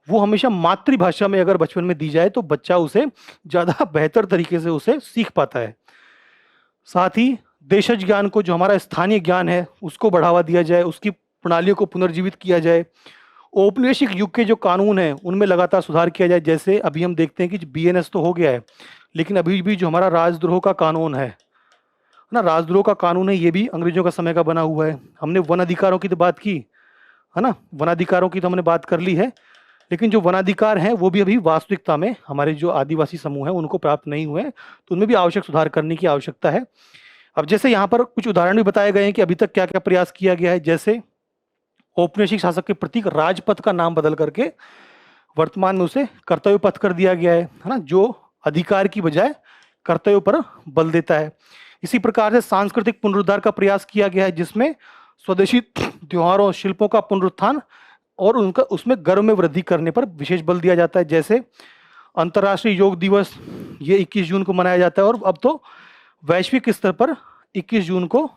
वो हमेशा मातृभाषा में अगर बचपन में दी जाए तो बच्चा उसे ज़्यादा बेहतर तरीके से उसे सीख पाता है। साथ ही देशज ज्ञान को, जो हमारा स्थानीय ज्ञान है, उसको बढ़ावा दिया जाए, उसकी प्रणालियों को पुनर्जीवित किया जाए। औपनिवेशिक युग के जो कानून हैं उनमें लगातार सुधार किया जाए। जैसे अभी हम देखते हैं कि बीएनएस तो हो गया है, लेकिन अभी भी जो हमारा राजद्रोह का कानून है ना, राजद्रोह का कानून है, ये भी अंग्रेजों का समय का बना हुआ है। हमने वन अधिकारों की तो बात की, है ना, वन अधिकारों की तो हमने बात कर ली है, लेकिन जो वनाधिकार हैं वो भी अभी वास्तविकता में हमारे जो आदिवासी समूह हैं उनको प्राप्त नहीं हुए, तो उनमें भी आवश्यक सुधार करने की आवश्यकता है। अब जैसे यहाँ पर कुछ उदाहरण भी बताए गए हैं कि अभी तक क्या क्या प्रयास किया गया है। जैसे औपनिवेशिक शासक के प्रतीक राजपथ का नाम बदल करके वर्तमान में उसे कर्तव्य पथ कर दिया गया है ना, जो अधिकार की बजाय कर्तव्य पर बल देता है। इसी प्रकार से सांस्कृतिक पुनरुद्धार का प्रयास किया गया है, जिसमें स्वदेशी त्योहारों, शिल्पों का पुनरुत्थान और उनका उसमें गर्व में वृद्धि करने पर विशेष बल दिया जाता है। जैसे अंतर्राष्ट्रीय योग दिवस ये 21 जून को मनाया जाता है और अब तो वैश्विक स्तर पर 21 जून को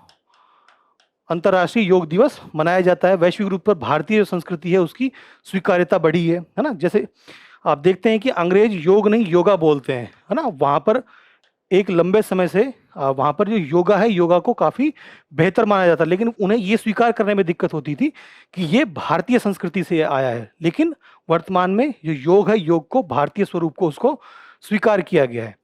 अंतर्राष्ट्रीय योग दिवस मनाया जाता है। वैश्विक रूप पर भारतीय जो संस्कृति है उसकी स्वीकार्यता बढ़ी है ना। जैसे आप देखते हैं कि अंग्रेज योग नहीं योगा बोलते हैं, है ना। वहाँ पर एक लंबे समय से वहाँ पर जो योगा है, योगा को काफ़ी बेहतर माना जाता है, लेकिन उन्हें ये स्वीकार करने में दिक्कत होती थी कि ये भारतीय संस्कृति से आया है। लेकिन वर्तमान में जो योग है, योग को भारतीय स्वरूप को उसको स्वीकार किया गया है।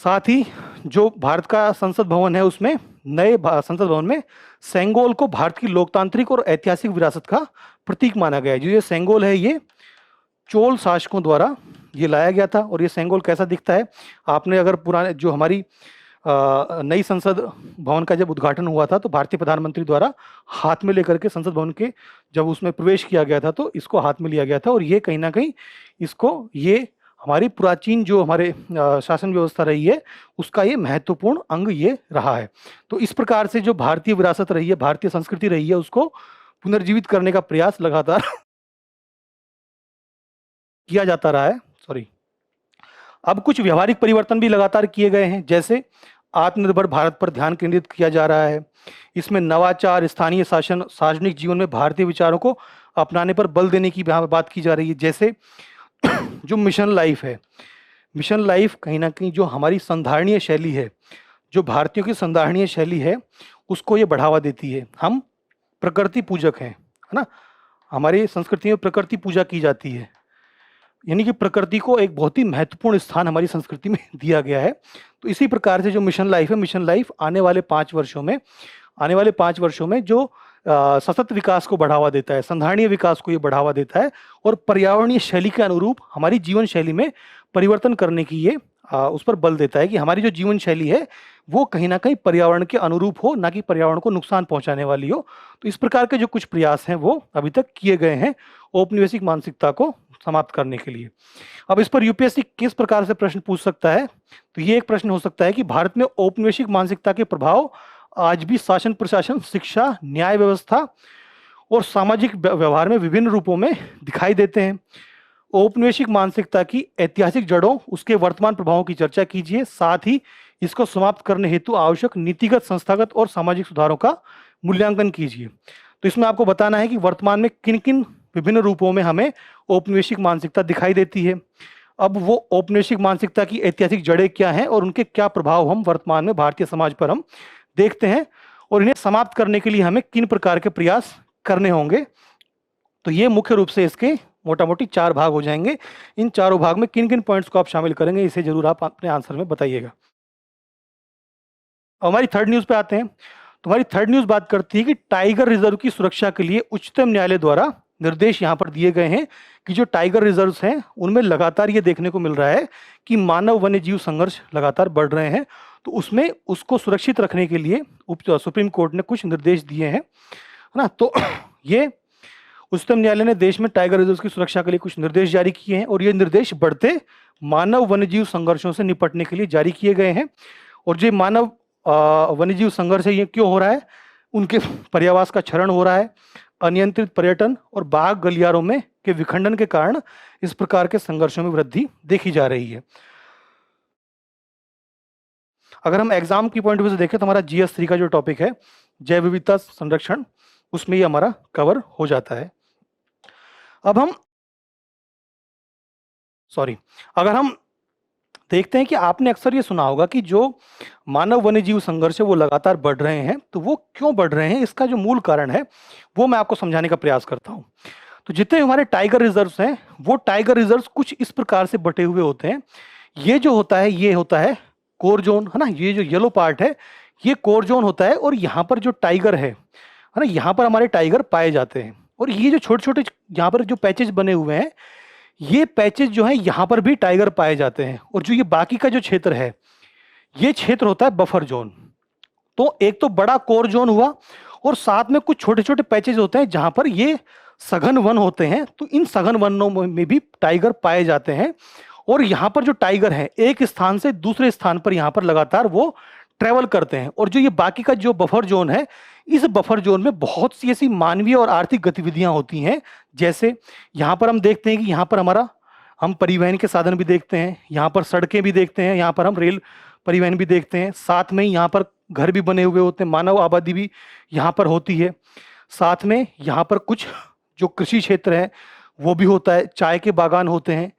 साथ ही जो भारत का संसद भवन है, उसमें संसद भवन में सेंगोल को भारत की लोकतांत्रिक और ऐतिहासिक विरासत का प्रतीक माना गया है। जो ये सेंगोल है, ये चोल शासकों द्वारा ये लाया गया था। और ये सेंगोल कैसा दिखता है, आपने अगर पुराने जो हमारी नई संसद भवन का जब उद्घाटन हुआ था, तो भारतीय प्रधानमंत्री द्वारा हाथ में लेकर के संसद भवन के जब उसमें प्रवेश किया गया था, तो इसको हाथ में लिया गया था। और ये कहीं ना कहीं इसको, ये हमारी प्राचीन जो हमारे शासन व्यवस्था रही है, उसका ये महत्वपूर्ण अंग ये रहा है। तो इस प्रकार से जो भारतीय विरासत रही है, भारतीय संस्कृति रही है, उसको पुनर्जीवित करने का प्रयास लगातार किया जाता रहा है। सॉरी, अब कुछ व्यवहारिक परिवर्तन भी लगातार किए गए हैं, जैसे आत्मनिर्भर भारत पर ध्यान केंद्रित किया जा रहा है। इसमें नवाचार, स्थानीय शासन, सार्वजनिक जीवन में भारतीय विचारों को अपनाने पर बल देने की बात की जा रही है। जैसे जो मिशन लाइफ है, मिशन लाइफ कहीं ना कहीं जो हमारी संधारणीय शैली है, जो भारतीयों की संधारणीय शैली है, उसको ये बढ़ावा देती है। हम प्रकृति पूजक हैं, है ना, हमारी संस्कृति में प्रकृति पूजा की जाती है, यानी कि प्रकृति को एक बहुत ही महत्वपूर्ण स्थान हमारी संस्कृति में दिया गया है। तो इसी प्रकार से जो मिशन लाइफ है, मिशन लाइफ आने वाले 5 वर्षों में जो सतत विकास को बढ़ावा देता है, संधारणीय विकास को ये बढ़ावा देता है, और पर्यावरणीय शैली के अनुरूप हमारी जीवन शैली में परिवर्तन करने की ये उस पर बल देता है कि हमारी जो जीवन शैली है वो कहीं ना कहीं पर्यावरण के अनुरूप हो, ना कि पर्यावरण को नुकसान पहुंचाने वाली हो। तो इस प्रकार के जो कुछ प्रयास हैं वो अभी तक किए गए हैं औपनिवेशिक मानसिकता को समाप्त करने के लिए। अब इस पर यूपीएससी किस प्रकार से प्रश्न पूछ सकता है, तो ये एक प्रश्न हो सकता है कि भारत में औपनिवेशिक मानसिकता के प्रभाव आज भी शासन, प्रशासन, शिक्षा, न्याय व्यवस्था और सामाजिक व्यवहार में विभिन्न रूपों में दिखाई देते हैं। औपनिवेशिक मानसिकता की ऐतिहासिक जड़ों, उसके वर्तमान प्रभावों की चर्चा कीजिए, साथ ही इसको समाप्त करने हेतु आवश्यक नीतिगत, संस्थागत और सामाजिक सुधारों का मूल्यांकन कीजिए। तो इसमें आपको बताना है कि वर्तमान में किन किन विभिन्न रूपों में हमें औपनिवेशिक मानसिकता दिखाई देती है। अब वो औपनिवेशिक मानसिकता की ऐतिहासिक जड़ें क्या हैं और उनके क्या प्रभाव हम वर्तमान में भारतीय समाज पर हम देखते हैं, और इन्हें समाप्त करने के लिए हमें किन प्रकार के प्रयास करने होंगे। तो ये मुख्य रूप से इसके मोटा मोटी 4 भाग हो जाएंगे। इन चारों भाग में किन किन पॉइंट्स को आप शामिल करेंगे, इसे जरूर आप अपने आंसर में बताइएगा। हमारी थर्ड न्यूज पे आते हैं। तुम्हारी थर्ड न्यूज बात करती है कि टाइगर रिजर्व की सुरक्षा के लिए उच्चतम न्यायालय द्वारा निर्देश यहाँ पर दिए गए हैं कि जो टाइगर रिजर्व्स हैं उनमें लगातार ये देखने को मिल रहा है कि मानव वन्य जीव संघर्ष लगातार बढ़ रहे हैं। तो उसमें उसको सुरक्षित रखने के लिए सुप्रीम कोर्ट ने कुछ निर्देश दिए हैं, है ना। तो ये उच्चतम न्यायालय ने देश में टाइगर रिजर्व की सुरक्षा के लिए कुछ निर्देश जारी किए हैं, और ये निर्देश बढ़ते मानव वन्यजीव संघर्षों से निपटने के लिए जारी किए गए हैं। और जो मानव वन्यजीव संघर्ष है, ये क्यों हो रहा है, उनके पर्यावास का क्षरण हो रहा है, अनियंत्रित पर्यटन और बाघ गलियारों में के विखंडन के कारण इस प्रकार के संघर्षों में वृद्धि देखी जा रही है। अगर हम एग्जाम की पॉइंट ऑफ व्यू से देखें तो हमारा GS3 का जो टॉपिक है जैव विविधता संरक्षण, उसमें ये हमारा कवर हो जाता है। अब हम अगर हम देखते हैं कि आपने अक्सर ये सुना होगा कि जो मानव वन्यजीव संघर्ष है वो लगातार बढ़ रहे हैं। तो वो क्यों बढ़ रहे हैं, इसका जो मूल कारण है वो मैं आपको समझाने का प्रयास करता हूं। तो जितने हमारे टाइगर रिजर्व्स हैं, वो टाइगर रिजर्व्स कुछ इस प्रकार से बटे हुए होते हैं। ये जो होता है, ये होता है कोर जोन, है ना। ये जो येलो पार्ट है ये कोर जोन होता है, और यहाँ पर जो टाइगर है ना, यहाँ पर हमारे टाइगर पाए जाते हैं। और ये जो छोटे छोटे यहाँ पर जो पैचेज बने हुए हैं, ये पैचेज जो है यहाँ पर भी टाइगर पाए जाते हैं। और जो ये बाकी का जो क्षेत्र है, ये क्षेत्र होता है बफर जोन। तो एक तो बड़ा कोर जोन हुआ, और साथ में कुछ छोटे छोटे पैचेज होते हैं जहां पर ये सघन वन होते हैं। तो इन सघन वनों में भी टाइगर पाए जाते हैं, और यहाँ पर जो टाइगर है एक स्थान से दूसरे स्थान पर यहाँ पर लगातार वो ट्रेवल करते हैं। और जो ये बाकी का जो बफर जोन है, इस बफर जोन में बहुत सी ऐसी मानवीय और आर्थिक गतिविधियां होती हैं। जैसे यहाँ पर हम देखते हैं कि यहाँ पर हम परिवहन के साधन भी देखते हैं, यहाँ पर सड़कें भी देखते हैं, यहाँ पर हम रेल परिवहन भी देखते हैं, साथ में यहाँ पर घर भी बने हुए होते हैं, मानव आबादी भी यहाँ पर होती है। साथ में यहाँ पर कुछ जो कृषि क्षेत्र है वो भी होता है, चाय के बागान होते हैं,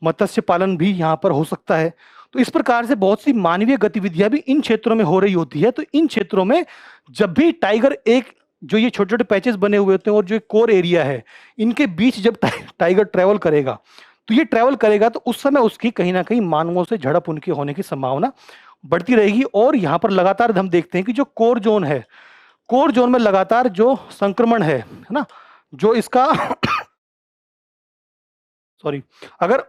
मत्स्य पालन भी यहाँ पर हो सकता है। तो इस प्रकार से बहुत सी मानवीय गतिविधियां भी इन क्षेत्रों में हो रही होती है। तो इन क्षेत्रों में जब भी टाइगर एक जो ये छोटे-छोटे पैचेस बने हुए होते हैं और जो कोर एरिया है, इनके बीच जब टाइगर ट्रैवल करेगा, तो ये ट्रैवल करेगा तो उस समय उसकी कहीं न कहीं मानवों से झड़प उनकी होने की संभावना बढ़ती रहेगी। और यहाँ पर लगातार हम देखते हैं कि जो कोर ज़ोन है, कोर ज़ोन में लगातार जो संक्रमण है ना? जो इसका सॉरी, अगर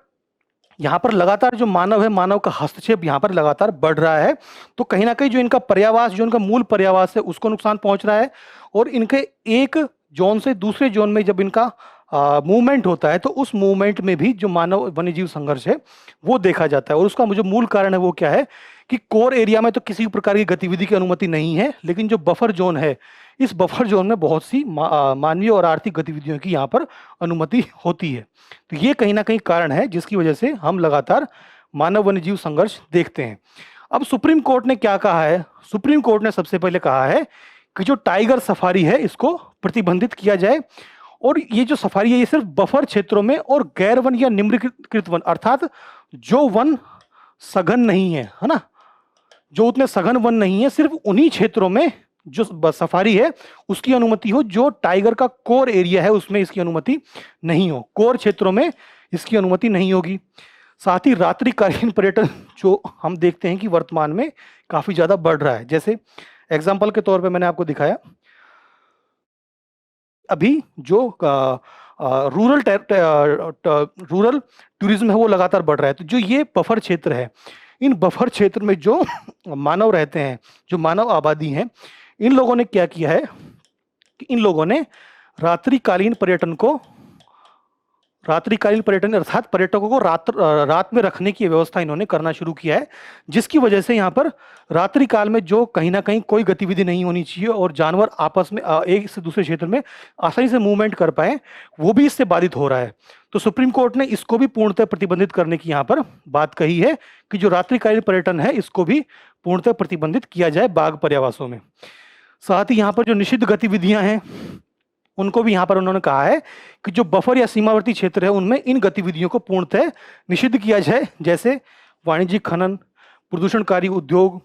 यहाँ पर लगातार जो मानव है, मानव का हस्तक्षेप यहाँ पर लगातार बढ़ रहा है, तो कहीं न कहीं जो इनका पर्यावास, जो इनका मूल पर्यावास है, उसको नुकसान पहुँच रहा है। और इनके एक ज़ोन से दूसरे ज़ोन में जब इनका मूवमेंट होता है, तो उस मूवमेंट में भी जो मानव वन्यजीव संघर्ष है, वो देखा जाता है। और उसका जो मूल कारण है वो क्या है कि कोर एरिया में तो किसी भी प्रकार की गतिविधि की अनुमति नहीं है, लेकिन जो बफर ज़ोन है, इस बफर ज़ोन में बहुत सी मानवीय और आर्थिक गतिविधियों की यहाँ पर अनुमति होती है। तो ये कहीं न कहीं कारण है जिसकी वजह से हम लगातार मानव वन्यजीव संघर्ष देखते हैं। अब सुप्रीम कोर्ट ने क्या कहा है? सुप्रीम कोर्ट ने सबसे पहले कहा है कि जो टाइगर सफारी है इसको प्रतिबंधित किया जाए। और ये जो सफारी है ये सिर्फ बफर क्षेत्रों में और गैर वन या निम्नलिखित वन, अर्थात जो वन सघन नहीं है, है ना? जो उतने सघन वन नहीं है, सिर्फ उन्हीं क्षेत्रों में जो सफारी है उसकी अनुमति हो। जो टाइगर का कोर एरिया है उसमें इसकी अनुमति नहीं हो, कोर क्षेत्रों में इसकी अनुमति नहीं होगी। साथ ही रात्रिकालीन पर्यटन जो हम देखते हैं कि वर्तमान में काफी ज्यादा बढ़ रहा है। जैसे एग्जाम्पल के तौर पे मैंने आपको दिखाया, अभी जो रूरल टूरिज्म है वो लगातार बढ़ रहा है। तो जो ये बफर क्षेत्र है, इन बफर क्षेत्र में जो मानव रहते हैं, जो मानव आबादी है, इन लोगों ने क्या किया है कि इन लोगों ने रात्रिकालीन पर्यटन अर्थात पर्यटकों को रात में रखने की व्यवस्था इन्होंने करना शुरू किया है, जिसकी वजह से यहाँ पर रात्रि काल में जो कहीं ना कहीं कोई गतिविधि नहीं होनी चाहिए और जानवर आपस में एक से दूसरे क्षेत्र में आसानी से मूवमेंट कर पाए, वो भी इससे बाधित हो रहा है। तो सुप्रीम कोर्ट ने इसको भी पूर्णतः प्रतिबंधित करने की यहाँ पर बात कही है कि जो रात्रिकालीन पर्यटन है इसको भी पूर्णतः प्रतिबंधित किया जाए बाघ पर्यावासों में। साथ ही यहाँ पर जो निषिद्ध गतिविधियां हैं उनको भी यहाँ पर उन्होंने कहा है कि जो बफर या सीमावर्ती क्षेत्र है उनमें इन गतिविधियों को पूर्णतः निषिद्ध किया जाए, जैसे वाणिज्यिक खनन, प्रदूषणकारी उद्योग,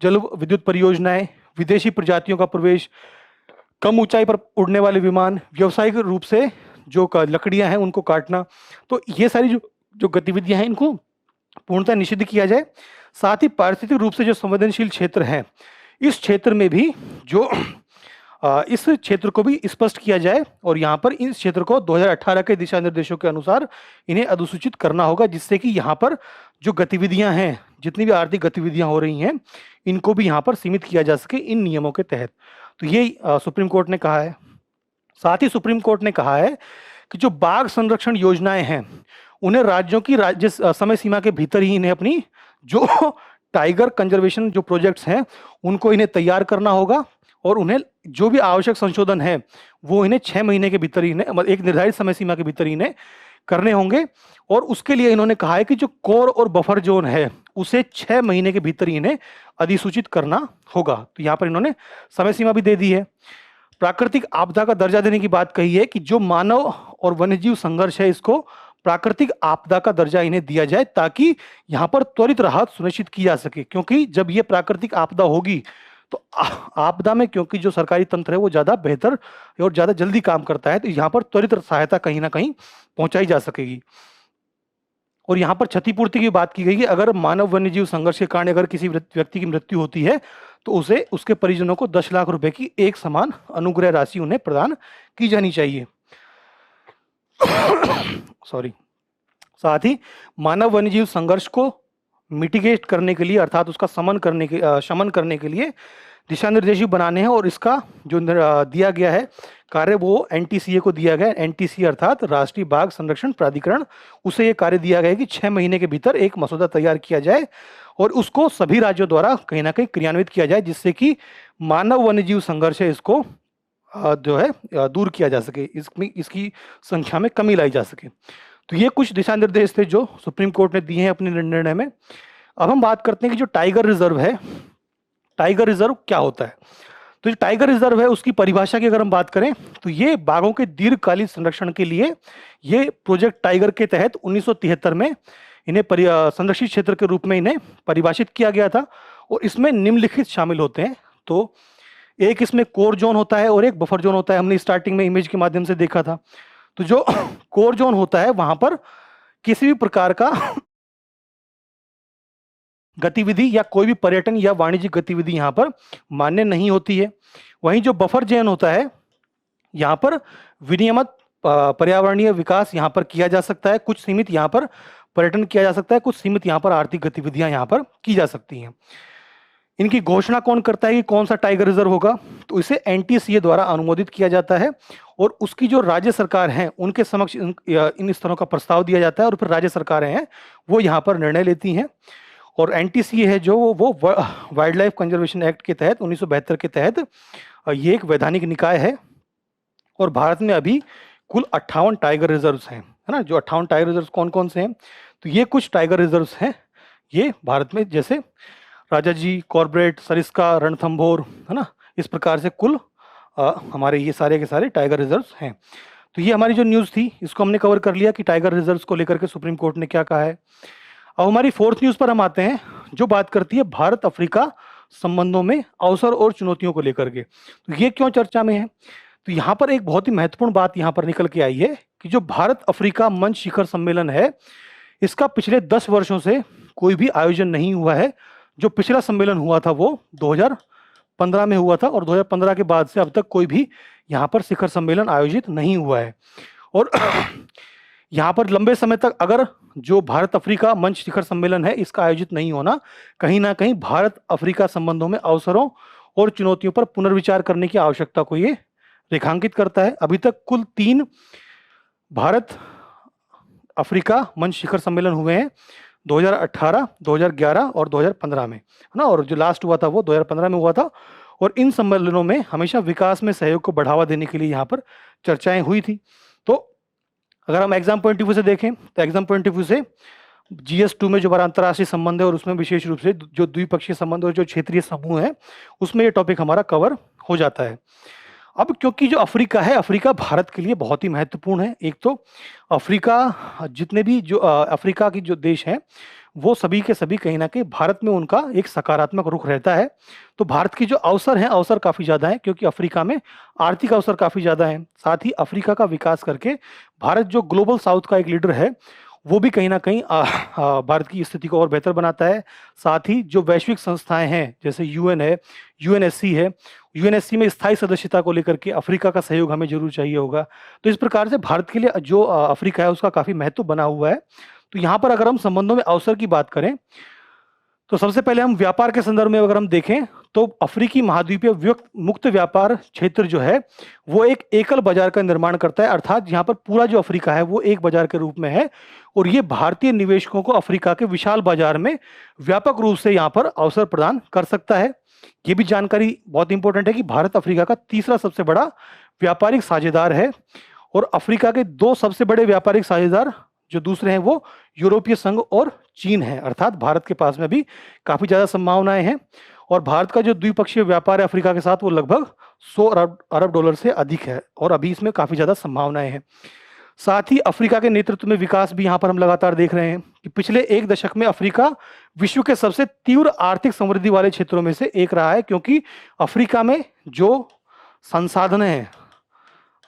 जल विद्युत परियोजनाएं, विदेशी प्रजातियों का प्रवेश, कम ऊंचाई पर उड़ने वाले विमान, व्यावसायिक रूप से जो लकड़ियां हैं उनको काटना। तो ये सारी जो गतिविधियां हैं इनको पूर्णतः निषिद्ध किया जाए। साथ ही पारिस्थितिक रूप से जो संवेदनशील क्षेत्र हैं, इस क्षेत्र में भी जो इस क्षेत्र को भी स्पष्ट किया जाए और यहाँ पर इस क्षेत्र को 2018 के दिशा निर्देशों के अनुसार इन्हें अधिसूचित करना होगा, जिससे कि यहाँ पर जो गतिविधियां हैं, जितनी भी आर्थिक गतिविधियां हो रही हैं, इनको भी यहाँ पर सीमित किया जा सके इन नियमों के तहत। तो ये सुप्रीम कोर्ट ने कहा है। साथ ही सुप्रीम कोर्ट ने कहा है कि जो बाघ संरक्षण योजनाएं हैं उन्हें राज्यों की राज्य समय सीमा के भीतर ही इन्हें अपनी जो टाइगर कंजर्वेशन जो प्रोजेक्ट्स हैं उनको इन्हें तैयार करना होगा और उन्हें जो भी आवश्यक संशोधन है वो इन्हें 6 महीने के भीतर ही इन्हें एक निर्धारित समय सीमा के भीतर ही इन्हें करने होंगे। और उसके लिए इन्होंने कहा है कि जो कोर और बफर जोन है उसे 6 महीने के भीतर ही इन्हें अधिसूचित करना होगा। तो यहाँ पर इन्होंने समय सीमा भी दे दी है। प्राकृतिक आपदा का दर्जा देने की बात कही है कि जो मानव और वन्यजीव संघर्ष है इसको प्राकृतिक आपदा का दर्जा इन्हें दिया जाए, ताकि यहाँ पर त्वरित राहत सुनिश्चित की जा सके। क्योंकि जब ये प्राकृतिक आपदा होगी तो आपदा में क्योंकि जो सरकारी तंत्र है वो ज्यादा बेहतर और ज्यादा जल्दी काम करता है, तो यहाँ पर त्वरित सहायता कहीं ना कहीं पहुंचाई जा सकेगी। और यहाँ पर क्षतिपूर्ति की बात की गई है। अगर मानव वन्यजीव संघर्ष के कारण अगर किसी व्यक्ति की मृत्यु होती है तो उसे उसके परिजनों को 10 लाख रुपए की एक समान अनुग्रह राशि उन्हें प्रदान की जानी चाहिए। सॉरी। साथ ही मानव वन्यजीव संघर्ष को मिटिगेट करने के लिए अर्थात उसका शमन करने के लिए दिशा निर्देश बनाने हैं और इसका जो दिया गया है कार्य वो एनटीसीए को दिया गया है। एनटीसीए अर्थात राष्ट्रीय बाघ संरक्षण प्राधिकरण, उसे ये कार्य दिया गया है कि 6 महीने के भीतर एक मसौदा तैयार किया जाए और उसको सभी राज्यों द्वारा कहीं ना कहीं क्रियान्वित किया जाए, जिससे कि मानव वन्यजीव संघर्ष है इसको जो है दूर किया जा सके, इसकी संख्या में कमी लाई जा सके। तो ये कुछ दिशा निर्देश थे जो सुप्रीम कोर्ट ने दिए हैं अपने निर्णय में। अब हम बात करते हैं कि जो टाइगर रिजर्व है, टाइगर रिजर्व क्या होता है। तो जो टाइगर रिजर्व है उसकी परिभाषा की अगर हम बात करें तो ये बाघों के दीर्घकालीन संरक्षण के लिए ये प्रोजेक्ट टाइगर के तहत 1973 में इन्हें संरक्षित क्षेत्र के रूप में इन्हें परिभाषित किया गया था और इसमें निम्नलिखित शामिल होते हैं। तो एक इसमें कोर जोन होता है और एक बफर जोन होता है, हमने स्टार्टिंग में इमेज के माध्यम से देखा था। तो जो कोर जोन होता है वहां पर किसी भी प्रकार का गतिविधि या कोई भी पर्यटन या वाणिज्यिक गतिविधि यहाँ पर मान्य नहीं होती है। वहीं जो बफर जोन होता है यहाँ पर विनियमित पर्यावरणीय विकास यहाँ पर किया जा सकता है, कुछ सीमित यहाँ पर पर्यटन किया जा सकता है, कुछ सीमित यहाँ पर आर्थिक गतिविधियां यहाँ पर की जा सकती हैं। इनकी घोषणा कौन करता है कि कौन सा टाइगर रिजर्व होगा? तो इसे एनटीसीए द्वारा अनुमोदित किया जाता है और उसकी जो राज्य सरकार है उनके समक्ष इन स्थलों का प्रस्ताव दिया जाता है और फिर राज्य सरकारें हैं वो यहाँ पर निर्णय लेती हैं। और एनटीसीए है जो वो वाइल्ड लाइफ कंजर्वेशन एक्ट के तहत 1972 के तहत ये एक वैधानिक निकाय है और भारत में अभी कुल 58 टाइगर रिजर्व्स हैं, है ना। जो 58 टाइगर रिजर्व्स कौन कौन से हैं? तो ये कुछ टाइगर रिजर्व्स हैं ये भारत में, जैसे राजाजी, कॉर्बेट, सरिस्का, रणथंभौर, है ना। इस प्रकार से कुल हमारे ये सारे के सारे टाइगर रिजर्व्स हैं। तो ये हमारी जो न्यूज़ थी इसको हमने कवर कर लिया कि टाइगर रिजर्व्स को लेकर के सुप्रीम कोर्ट ने क्या कहा है। अब हमारी फोर्थ न्यूज़ पर हम आते हैं जो बात करती है भारत अफ्रीका संबंधों में अवसर और चुनौतियों को लेकर के। तो ये क्यों चर्चा में है? तो यहाँ पर एक बहुत ही महत्वपूर्ण बात यहाँ पर निकल के आई है कि जो भारत अफ्रीका मंच शिखर सम्मेलन है इसका पिछले 10 वर्षों से कोई भी आयोजन नहीं हुआ है। जो पिछला सम्मेलन हुआ था वो 2015 में हुआ था और 2015 के बाद से अब तक कोई भी यहाँ पर शिखर सम्मेलन आयोजित नहीं हुआ है। और यहाँ पर लंबे समय तक अगर जो भारत अफ्रीका मंच शिखर सम्मेलन है इसका आयोजित नहीं होना कहीं ना कहीं भारत अफ्रीका संबंधों में अवसरों और चुनौतियों पर पुनर्विचार करने की आवश्यकता को ये रेखांकित करता है। अभी तक कुल 3 भारत अफ्रीका मंच शिखर सम्मेलन हुए हैं, 2018, 2011 और 2015 में, है ना। और जो लास्ट हुआ था वो 2015 में हुआ था और इन सम्मेलनों में हमेशा विकास में सहयोग को बढ़ावा देने के लिए यहाँ पर चर्चाएं हुई थी। तो अगर हम एग्जाम पॉइंट ऑफ व्यू से देखें तो एग्जाम पॉइंट ऑफ व्यू से GS2 में जो हमारा अंतर्राष्ट्रीय संबंध है और उसमें विशेष रूप से जो द्विपक्षीय संबंध और जो क्षेत्रीय समूह है उसमें ये टॉपिक हमारा कवर हो जाता है। अब क्योंकि जो अफ्रीका है, अफ्रीका भारत के लिए बहुत ही महत्वपूर्ण है। एक तो अफ्रीका जितने भी जो अफ्रीका की जो देश हैं वो सभी के सभी कहीं ना कहीं भारत में उनका एक सकारात्मक रुख रहता है। तो भारत की जो अवसर हैं अवसर काफ़ी ज़्यादा हैं क्योंकि अफ्रीका में आर्थिक अवसर काफ़ी ज़्यादा हैं। साथ ही अफ्रीका का विकास करके भारत जो ग्लोबल साउथ का एक लीडर है वो भी कहीं ना कहीं भारत की स्थिति को और बेहतर बनाता है। साथ ही जो वैश्विक संस्थाएं हैं जैसे UN है, UNSC है, UNSC में स्थायी सदस्यता को लेकर के अफ्रीका का सहयोग हमें जरूर चाहिए होगा। तो इस प्रकार से भारत के लिए जो अफ्रीका है उसका काफ़ी महत्व बना हुआ है। तो यहाँ पर अगर हम संबंधों में अवसर की बात करें तो सबसे पहले हम व्यापार के संदर्भ में अगर हम देखें तो अफ्रीकी महाद्वीपीय मुक्त व्यापार क्षेत्र जो है वो एक एकल बाजार का निर्माण करता है, अर्थात यहाँ पर पूरा जो अफ्रीका है वो एक बाजार के रूप में है और ये भारतीय निवेशकों को अफ्रीका के विशाल बाजार में व्यापक रूप से यहाँ पर अवसर प्रदान कर सकता है। ये भी जानकारी बहुत इंपॉर्टेंट है कि भारत अफ्रीका का तीसरा सबसे बड़ा व्यापारिक साझेदार है और अफ्रीका के 2 सबसे बड़े व्यापारिक साझेदार जो दूसरे हैं वो यूरोपीय संघ और चीन है, अर्थात भारत के पास में भी काफ़ी ज़्यादा संभावनाएं हैं। और भारत का जो द्विपक्षीय व्यापार है अफ्रीका के साथ वो लगभग 100 अरब डॉलर से अधिक है और अभी इसमें काफ़ी ज़्यादा संभावनाएं हैं। साथ ही अफ्रीका के नेतृत्व में विकास भी यहाँ पर हम लगातार देख रहे हैं कि पिछले 1 दशक में अफ्रीका विश्व के सबसे तीव्र आर्थिक समृद्धि वाले क्षेत्रों में से एक रहा है क्योंकि अफ्रीका में जो संसाधन है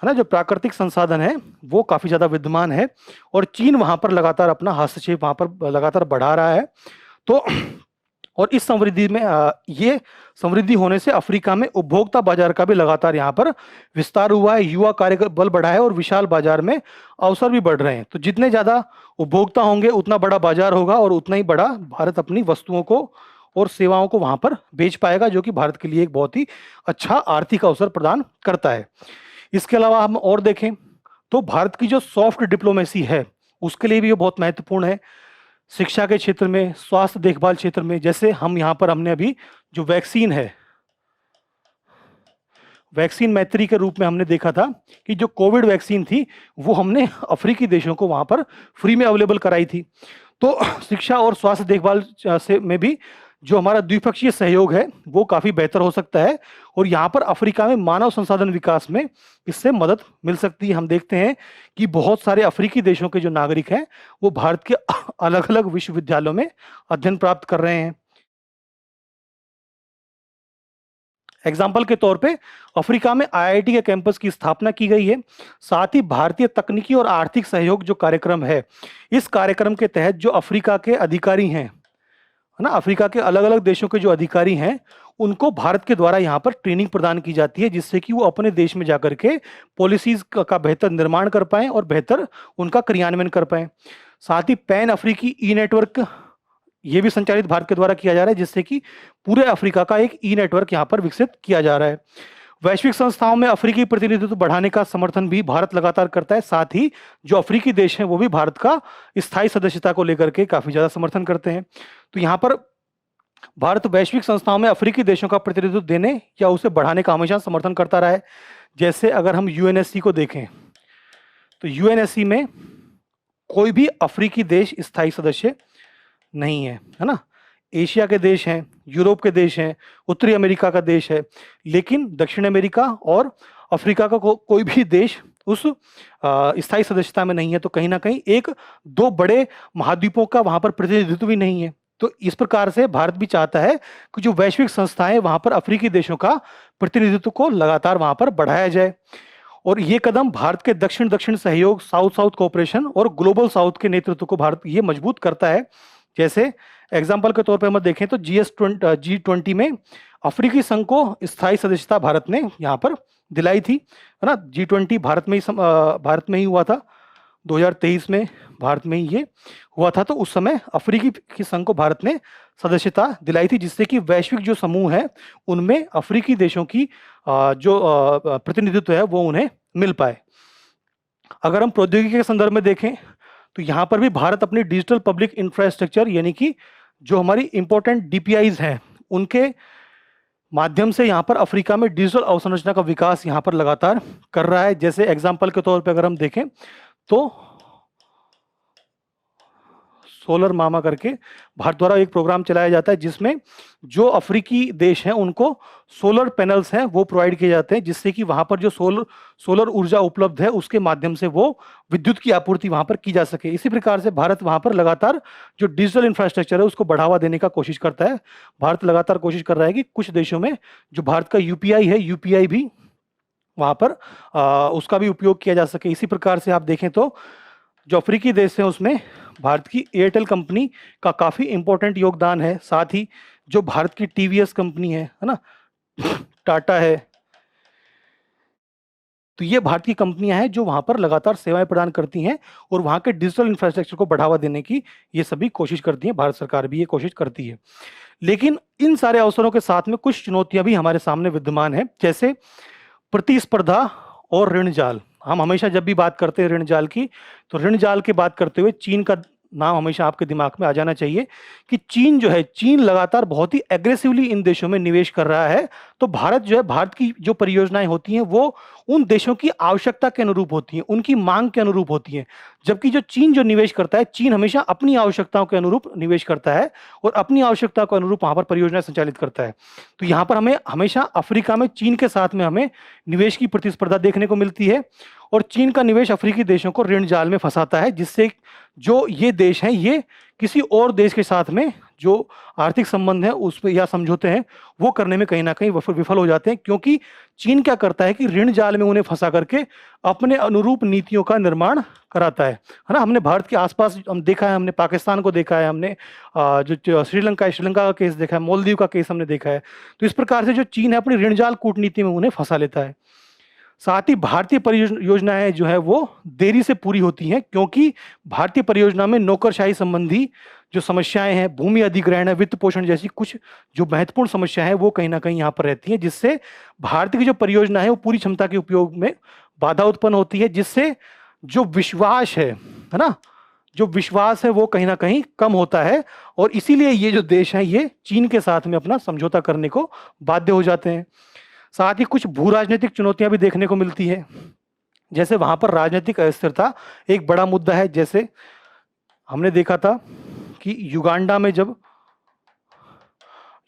ना, जो प्राकृतिक संसाधन है वो काफ़ी ज़्यादा विद्यमान है और चीन वहाँ पर लगातार अपना हस्तक्षेप वहाँ पर लगातार बढ़ा रहा है। तो और इस समृद्धि में ये समृद्धि होने से अफ्रीका में उपभोक्ता बाजार का भी लगातार यहाँ पर विस्तार हुआ है, युवा कार्यबल बढ़ा है और विशाल बाजार में अवसर भी बढ़ रहे हैं। तो जितने ज़्यादा उपभोक्ता होंगे उतना बड़ा बाजार होगा और उतना ही बड़ा भारत अपनी वस्तुओं को और सेवाओं को वहाँ पर बेच पाएगा, जो कि भारत के लिए एक बहुत ही अच्छा आर्थिक अवसर प्रदान करता है। इसके अलावा हम और देखें तो भारत की जो सॉफ्ट डिप्लोमेसी है उसके लिए भी ये बहुत महत्वपूर्ण है। शिक्षा के क्षेत्र में, स्वास्थ्य देखभाल क्षेत्र में, जैसे हम यहाँ पर हमने अभी जो वैक्सीन है, वैक्सीन मैत्री के रूप में हमने देखा था कि जो कोविड वैक्सीन थी वो हमने अफ्रीकी देशों को वहाँ पर फ्री में अवेलेबल कराई थी। तो शिक्षा और स्वास्थ्य देखभाल से में भी जो हमारा द्विपक्षीय सहयोग है वो काफ़ी बेहतर हो सकता है और यहाँ पर अफ्रीका में मानव संसाधन विकास में इससे मदद मिल सकती है। हम देखते हैं कि बहुत सारे अफ्रीकी देशों के जो नागरिक हैं वो भारत के अलग अलग विश्वविद्यालयों में अध्ययन प्राप्त कर रहे हैं। एग्जाम्पल के तौर पे अफ्रीका में आईआईटी के कैंपस की स्थापना की गई है। साथ ही भारतीय तकनीकी और आर्थिक सहयोग जो कार्यक्रम है, इस कार्यक्रम के तहत जो अफ्रीका के अधिकारी हैं, है ना, अफ्रीका के अलग अलग देशों के जो अधिकारी हैं उनको भारत के द्वारा यहाँ पर ट्रेनिंग प्रदान की जाती है, जिससे कि वो अपने देश में जाकर के पॉलिसीज का बेहतर निर्माण कर पाएं और बेहतर उनका क्रियान्वयन कर पाएं। साथ ही पैन अफ्रीकी ई नेटवर्क ये भी संचालित भारत के द्वारा किया जा रहा है, जिससे कि पूरे अफ्रीका का एक ई नेटवर्क यहाँ पर विकसित किया जा रहा है। वैश्विक संस्थाओं में अफ्रीकी प्रतिनिधित्व बढ़ाने का समर्थन भी भारत लगातार करता है। साथ ही जो अफ्रीकी देश हैं वो भी भारत का स्थायी सदस्यता को लेकर के काफी ज्यादा समर्थन करते हैं। तो यहाँ पर भारत वैश्विक संस्थाओं में अफ्रीकी देशों का प्रतिनिधित्व देने या उसे बढ़ाने का हमेशा समर्थन करता रहा है। जैसे अगर हम यूएनएससी को देखें तो यूएनएससी में कोई भी अफ्रीकी देश स्थायी सदस्य नहीं है, है ना। एशिया के देश हैं, यूरोप के देश हैं, उत्तरी अमेरिका का देश है, लेकिन दक्षिण अमेरिका और अफ्रीका का कोई भी देश उस स्थायी सदस्यता में नहीं है। तो कहीं ना कहीं एक दो बड़े महाद्वीपों का वहां पर प्रतिनिधित्व भी नहीं है। तो इस प्रकार से भारत भी चाहता है कि जो वैश्विक संस्थाएं वहां पर अफ्रीकी देशों का प्रतिनिधित्व को लगातार वहां पर बढ़ाया जाए। और ये कदम भारत के दक्षिण दक्षिण सहयोग, साउथ साउथ कोऑपरेशन और ग्लोबल साउथ के नेतृत्व को भारत ये मजबूत करता है। जैसे एग्जाम्पल के तौर पर हम देखें तो G20 में अफ्रीकी संघ को स्थायी सदस्यता भारत ने यहाँ पर दिलाई थी, है ना। G20 भारत में ही हुआ था, 2023 में भारत में ही ये हुआ था। तो उस समय अफ्रीकी संघ को भारत ने सदस्यता दिलाई थी, जिससे कि वैश्विक जो समूह है उनमें अफ्रीकी देशों की जो प्रतिनिधित्व है वो उन्हें मिल पाए। अगर हम प्रौद्योगिकी के संदर्भ में देखें तो यहाँ पर भी भारत अपनी डिजिटल पब्लिक इंफ्रास्ट्रक्चर यानी कि जो हमारी इंपॉर्टेंट डीपीआईज हैं उनके माध्यम से यहाँ पर अफ्रीका में डिजिटल अवसंरचना का विकास यहाँ पर लगातार कर रहा है। जैसे एग्जाम्पल के तौर पर अगर हम देखें तो सोलर मामा करके भारत द्वारा एक प्रोग्राम चलाया जाता है, जिसमें जो अफ्रीकी देश हैं उनको सोलर पैनल्स हैं वो प्रोवाइड किए जाते हैं, जिससे कि वहां पर जो सोलर ऊर्जा उपलब्ध है उसके माध्यम से वो विद्युत की आपूर्ति वहां पर की जा सके। इसी प्रकार से भारत वहां पर लगातार जो डिजिटल इंफ्रास्ट्रक्चर है उसको बढ़ावा देने का कोशिश करता है। भारत लगातार कोशिश कर रहा है कि कुछ देशों में जो भारत का यूपीआई है, यूपीआई भी वहां पर उसका भी उपयोग किया जा सके। इसी प्रकार से आप देखें तो जो अफ्रीकी देश है उसमें भारत की एयरटेल कंपनी का काफी इंपॉर्टेंट योगदान है। साथ ही जो भारत की टीवीएस कंपनी है ना, टाटा है, तो ये भारत की कंपनियां हैं जो वहां पर लगातार सेवाएं प्रदान करती हैं और वहां के डिजिटल इंफ्रास्ट्रक्चर को बढ़ावा देने की ये सभी कोशिश करती है। भारत सरकार भी ये कोशिश करती है। लेकिन इन सारे अवसरों के साथ में कुछ चुनौतियां भी हमारे सामने विद्यमान है, जैसे प्रतिस्पर्धा और ऋण जाल। हम हमेशा जब भी बात करते हैं ऋण जाल की, तो ऋण जाल की बात करते हुए चीन का नाम हमेशा आपके दिमाग में आ जाना चाहिए कि चीन जो है, चीन लगातार बहुत ही एग्रेसिवली इन देशों में निवेश कर रहा है। तो भारत जो है, भारत की जो परियोजनाएं होती हैं वो उन देशों की आवश्यकता के अनुरूप होती हैं, उनकी मांग के अनुरूप होती हैं। जबकि जो चीन जो निवेश करता है, चीन हमेशा अपनी आवश्यकताओं के अनुरूप निवेश करता है और अपनी आवश्यकताओं के अनुरूप वहां पर परियोजनाएं संचालित करता है। तो यहाँ पर हमें हमेशा अफ्रीका में चीन के साथ में हमें निवेश की प्रतिस्पर्धा देखने को मिलती है और चीन का निवेश अफ्रीकी देशों को ऋण जाल में फंसाता है, जिससे जो ये देश हैं ये किसी और देश के साथ में जो आर्थिक संबंध है उस पर या समझौते हैं वो करने में कहीं ना कहीं विफल हो जाते हैं, क्योंकि चीन क्या करता है कि ऋण जाल में उन्हें फंसा करके अपने अनुरूप नीतियों का निर्माण कराता है ना। हमने भारत के आसपास हम देखा है, हमने पाकिस्तान को देखा है, हमने जो श्रीलंका का केस देखा है, मालदीव का केस हमने देखा है। तो इस प्रकार से जो चीन है अपनी ऋण जाल कूटनीति में उन्हें फंसा लेता है। साथ ही भारतीय परियोजनाएं जो है वो देरी से पूरी होती हैं, क्योंकि भारतीय परियोजना में नौकरशाही संबंधी जो समस्याएं हैं, भूमि अधिग्रहण है, वित्त पोषण जैसी कुछ जो महत्वपूर्ण समस्याएं हैं वो कहीं ना कहीं यहाँ पर रहती हैं, जिससे भारत की जो परियोजना है वो पूरी क्षमता के उपयोग में बाधा उत्पन्न होती है, जिससे जो विश्वास है ना, जो विश्वास है वो कहीं ना कहीं कम होता है। और इसीलिए ये जो देश है ये चीन के साथ में अपना समझौता करने को बाध्य हो जाते हैं। साथ ही कुछ भू राजनीतिक चुनौतियां भी देखने को मिलती है, जैसे वहां पर राजनीतिक अस्थिरता एक बड़ा मुद्दा है। जैसे हमने देखा था कि युगांडा में जब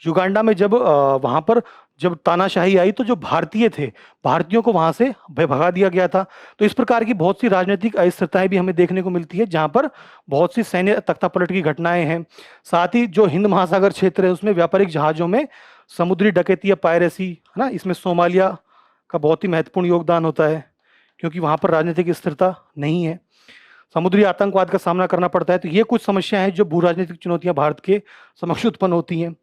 युगांडा में जब वहां पर जब तानाशाही आई तो जो भारतीय थे, भारतीयों को वहां से भगा दिया गया था। तो इस प्रकार की बहुत सी राजनीतिक अस्थिरताएं भी हमें देखने को मिलती है, जहां पर बहुत सी सैन्य तख्तापलट की घटनाएं हैं। साथ ही जो हिंद महासागर क्षेत्र है उसमें व्यापारिक जहाजों में समुद्री डकैती या पायरेसी, है ना, इसमें सोमालिया का बहुत ही महत्वपूर्ण योगदान होता है, क्योंकि वहां पर राजनीतिक स्थिरता नहीं है। समुद्री आतंकवाद का सामना करना पड़ता है। तो ये कुछ समस्याएं हैं जो भू राजनीतिक चुनौतियां भारत के समक्ष उत्पन्न होती हैं,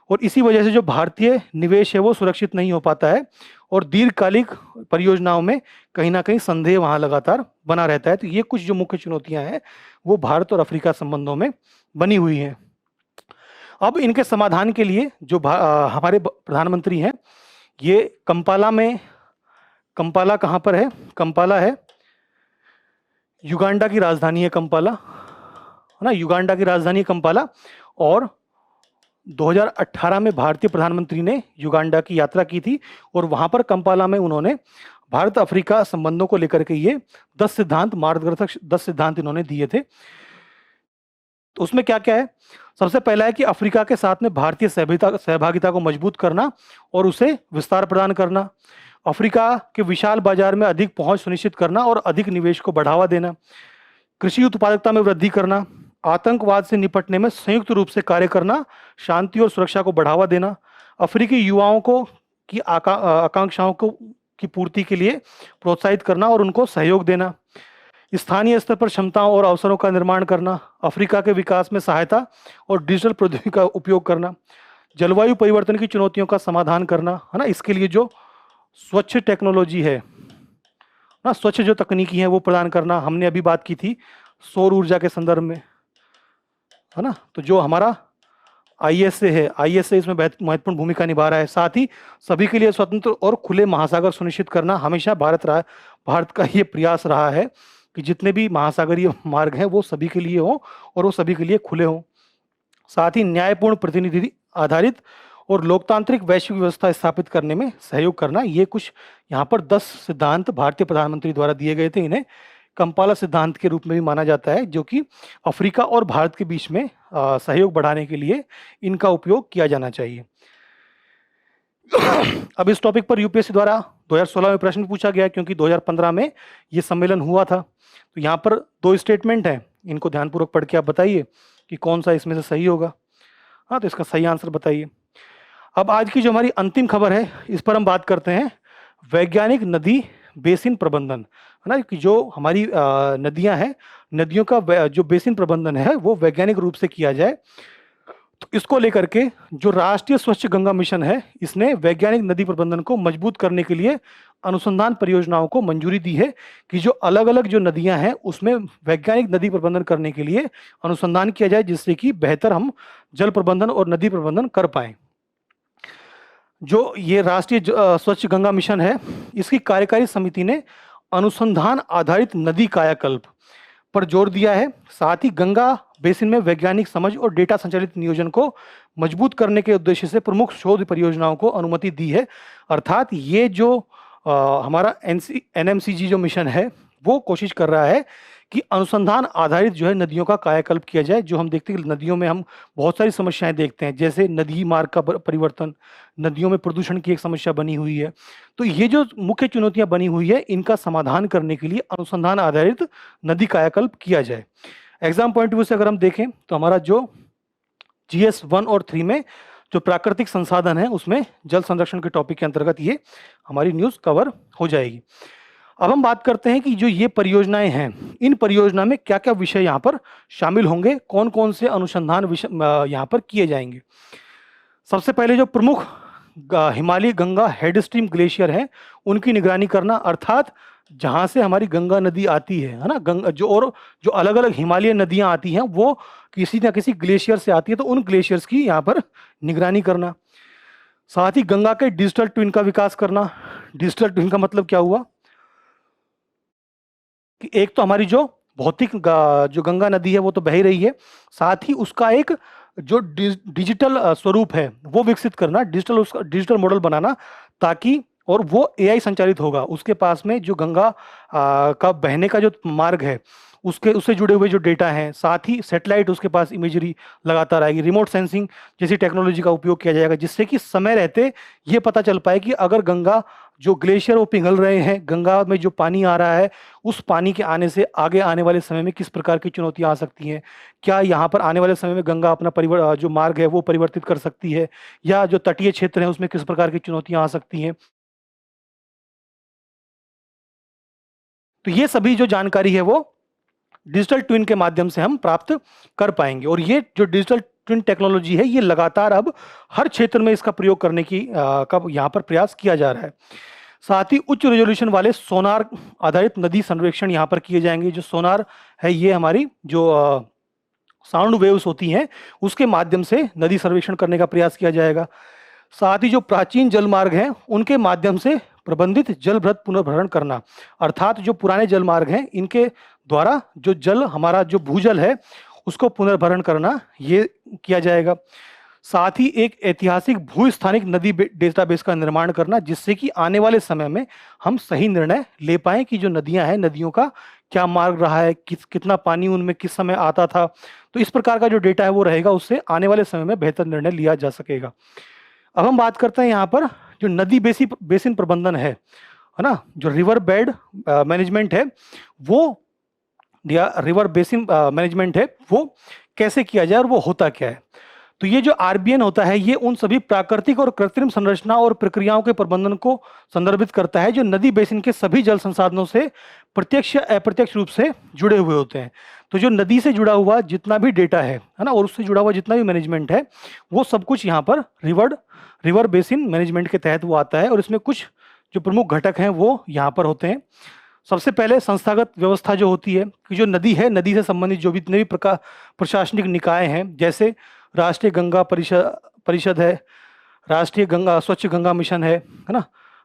और इसी वजह से जो भारतीय निवेश है वो सुरक्षित नहीं हो पाता है, और दीर्घकालिक परियोजनाओं में कहीं ना कहीं संदेह वहां लगातार बना रहता है। तो ये कुछ जो मुख्य चुनौतियां हैं वो भारत और अफ्रीका संबंधों में बनी हुई हैं। अब इनके समाधान के लिए जो हमारे प्रधानमंत्री हैं, ये कंपाला कहाँ पर है? कंपाला है, युगांडा की राजधानी है कंपाला, है ना, युगांडा की राजधानी है कंपाला। और 2018 में भारतीय प्रधानमंत्री ने युगांडा की यात्रा की थी, और वहां पर कंपाला में उन्होंने भारत अफ्रीका संबंधों को लेकर के ये 10 सिद्धांत, मार्गदर्शक 10 सिद्धांत इन्होंने दिए थे। तो उसमें क्या क्या है? सबसे पहला है कि अफ्रीका के साथ में भारतीय सहभागिता को मजबूत करना और उसे विस्तार प्रदान करना, अफ्रीका के विशाल बाजार में अधिक पहुंच सुनिश्चित करना और अधिक निवेश को बढ़ावा देना, कृषि उत्पादकता में वृद्धि करना, आतंकवाद से निपटने में संयुक्त रूप से कार्य करना, शांति और सुरक्षा को बढ़ावा देना, अफ्रीकी युवाओं को की आकांक्षाओं को की पूर्ति के लिए प्रोत्साहित करना और उनको सहयोग देना, स्थानीय स्तर पर क्षमताओं और अवसरों का निर्माण करना, अफ्रीका के विकास में सहायता और डिजिटल प्रौद्योगिकी का उपयोग करना, जलवायु परिवर्तन की चुनौतियों का समाधान करना, है ना, इसके लिए जो स्वच्छ टेक्नोलॉजी है ना, स्वच्छ जो तकनीकी है वो प्रदान करना। हमने अभी बात की थी सौर ऊर्जा के संदर्भ में, है ना। तो जो हमारा ISA है, ISA इसमें महत्वपूर्ण भूमिका निभा रहा है। साथ ही सभी के लिए स्वतंत्र और खुले महासागर सुनिश्चित करना हमेशा भारत का ये प्रयास रहा है कि जितने भी महासागरीय मार्ग हैं वो सभी के लिए हो और वो सभी के लिए खुले हों। साथ ही न्यायपूर्ण प्रतिनिधि आधारित और लोकतांत्रिक वैश्विक व्यवस्था स्थापित करने में सहयोग करना। ये कुछ यहाँ पर 10 सिद्धांत भारतीय प्रधानमंत्री द्वारा दिए गए थे। इन्हें कंपाला सिद्धांत के रूप में भी माना जाता है, जो कि अफ्रीका और भारत के बीच में सहयोग बढ़ाने के लिए इनका उपयोग किया जाना चाहिए। अब इस टॉपिक पर यूपीएससी द्वारा 2016 में प्रश्न पूछा गया, क्योंकि 2015 में ये सम्मेलन हुआ था। तो यहाँ पर 2 स्टेटमेंट हैं, इनको ध्यानपूर्वक पढ़ के आप बताइए कि कौन सा इसमें से सही होगा। हाँ, तो इसका सही आंसर बताइए। अब आज की जो हमारी अंतिम खबर है, इस पर हम बात करते हैं वैज्ञानिक नदी बेसिन प्रबंधन, है ना, कि जो हमारी नदियां हैं, नदियों का जो बेसिन प्रबंधन है वो वैज्ञानिक रूप से किया जाए। तो इसको लेकर के जो राष्ट्रीय स्वच्छ गंगा मिशन है, इसने वैज्ञानिक नदी प्रबंधन को मजबूत करने के लिए अनुसंधान परियोजनाओं को मंजूरी दी है कि जो अलग अलग जो नदियां हैं उसमें वैज्ञानिक नदी प्रबंधन करने के लिए अनुसंधान किया जाए, जिससे कि बेहतर हम जल प्रबंधन और नदी प्रबंधन कर पाए। जो ये राष्ट्रीय स्वच्छ गंगा मिशन है, इसकी कार्यकारी समिति ने अनुसंधान आधारित नदी कायाकल्प पर जोर दिया है। साथ ही गंगा बेसिन में वैज्ञानिक समझ और डेटा संचालित नियोजन को मजबूत करने के उद्देश्य से प्रमुख शोध परियोजनाओं को अनुमति दी है। अर्थात ये जो हमारा NMCG जो मिशन है वो कोशिश कर रहा है कि अनुसंधान आधारित जो है नदियों का कायाकल्प किया जाए। जो हम देखते हैं कि नदियों में हम बहुत सारी समस्याएं देखते हैं, जैसे नदी मार्ग का परिवर्तन, नदियों में प्रदूषण की एक समस्या बनी हुई है। तो ये जो मुख्य चुनौतियां बनी हुई है, इनका समाधान करने के लिए अनुसंधान आधारित नदी कायाकल्प किया जाए। एग्जाम पॉइंट ऑफ व्यू से अगर हम देखें तो हमारा जो GS 1 और 3 में जो प्राकृतिक संसाधन है उसमें जल संरक्षण के टॉपिक के अंतर्गत ये हमारी न्यूज कवर हो जाएगी। अब हम बात करते हैं कि जो ये परियोजनाएं हैं, इन परियोजना में क्या क्या विषय यहाँ पर शामिल होंगे, कौन कौन से अनुसंधान विषय यहाँ पर किए जाएंगे। सबसे पहले जो प्रमुख Himalaya Ganga head stream glacier हैं उनकी निगरानी करना, अर्थात जहाँ से हमारी गंगा नदी आती है ना, गंगा जो अलग अलग हिमालय नदियाँ आती हैं वो किसी न किसी ग्लेशियर से आती है, तो उन ग्लेशियर्स की यहाँ पर निगरानी करना। साथ ही गंगा के डिजिटल ट्विन का विकास करना। डिजिटल ट्विन का मतलब क्या हुआ कि एक तो हमारी जो भौतिक जो गंगा नदी है वो तो बह ही रही है, साथ ही उसका एक जो डिजिटल स्वरूप है वो विकसित करना, डिजिटल मॉडल बनाना, ताकि और वो AI संचालित होगा। उसके पास में जो गंगा का बहने का जो मार्ग है उसके उससे जुड़े हुए जो डेटा हैं, साथ ही सैटेलाइट उसके पास इमेजरी लगातार आएगी, रिमोट सेंसिंग जैसी टेक्नोलॉजी का उपयोग किया जाएगा, जिससे कि समय रहते ये पता चल पाए कि अगर गंगा जो ग्लेशियर वो पिघल रहे हैं, गंगा में जो पानी आ रहा है, उस पानी के आने से आगे आने वाले समय में किस प्रकार की चुनौतियां आ सकती हैं। क्या यहाँ पर आने वाले समय में गंगा अपना जो मार्ग है वो परिवर्तित कर सकती है, या जो तटीय क्षेत्र है उसमें किस प्रकार की चुनौतियां आ सकती हैं। तो ये सभी जो जानकारी है वो डिजिटल ट्विन के माध्यम से हम प्राप्त कर पाएंगे। और ये जो डिजिटल ट्विन टेक्नोलॉजी है, ये लगातार अब हर क्षेत्र में इसका प्रयोग करने की का यहाँ पर प्रयास किया जा रहा है। साथ ही उच्च रेजोल्यूशन वाले सोनार आधारित नदी सर्वेक्षण यहाँ पर किए जाएंगे। जो सोनार है, ये हमारी जो साउंड वेव्स होती हैं, उसके माध्यम से नदी सर्वेक्षण करने का प्रयास किया जाएगा। साथ ही जो प्राचीन जल मार्ग हैं, उनके माध्यम से प्रबंधित जलभृत पुनर्भरण करना, अर्थात जो पुराने जल मार्ग हैं, इनके द्वारा जो जल हमारा जो भूजल है उसको पुनर्भरण करना, ये किया जाएगा। साथ ही एक ऐतिहासिक भूस्थानिक नदी डेटाबेस का निर्माण करना, जिससे कि आने वाले समय में हम सही निर्णय ले पाएं कि जो नदियां हैं, नदियों का क्या मार्ग रहा है, कितना पानी उनमें किस समय आता था। तो इस प्रकार का जो डेटा है वो रहेगा, उससे आने वाले समय में बेहतर निर्णय लिया जा सकेगा। अब हम बात करते हैं यहाँ पर जो नदी बेसिन प्रबंधन है ना, जो रिवर बेड मैनेजमेंट है वो, या रिवर बेसिन मैनेजमेंट है, वो कैसे किया जाए और वो होता क्या है। तो ये जो आरबीएन होता है, ये उन सभी प्राकृतिक और कृत्रिम संरचना और प्रक्रियाओं के प्रबंधन को संदर्भित करता है जो नदी बेसिन के सभी जल संसाधनों से प्रत्यक्ष या अप्रत्यक्ष रूप से जुड़े हुए होते हैं। तो जो नदी से जुड़ा हुआ जितना भी डेटा है ना, और उससे जुड़ा हुआ जितना भी मैनेजमेंट है, वो सब कुछ यहाँ पर रिवर बेसिन मैनेजमेंट के तहत वो आता है। और इसमें कुछ जो प्रमुख घटक हैं वो यहाँ पर होते हैं। सबसे पहले संस्थागत व्यवस्था जो होती है, कि जो नदी है, नदी से संबंधित जो भी जितने भी प्रकार प्रशासनिक निकाय हैं, जैसे राष्ट्रीय गंगा परिषद है, राष्ट्रीय गंगा स्वच्छ गंगा मिशन है ना,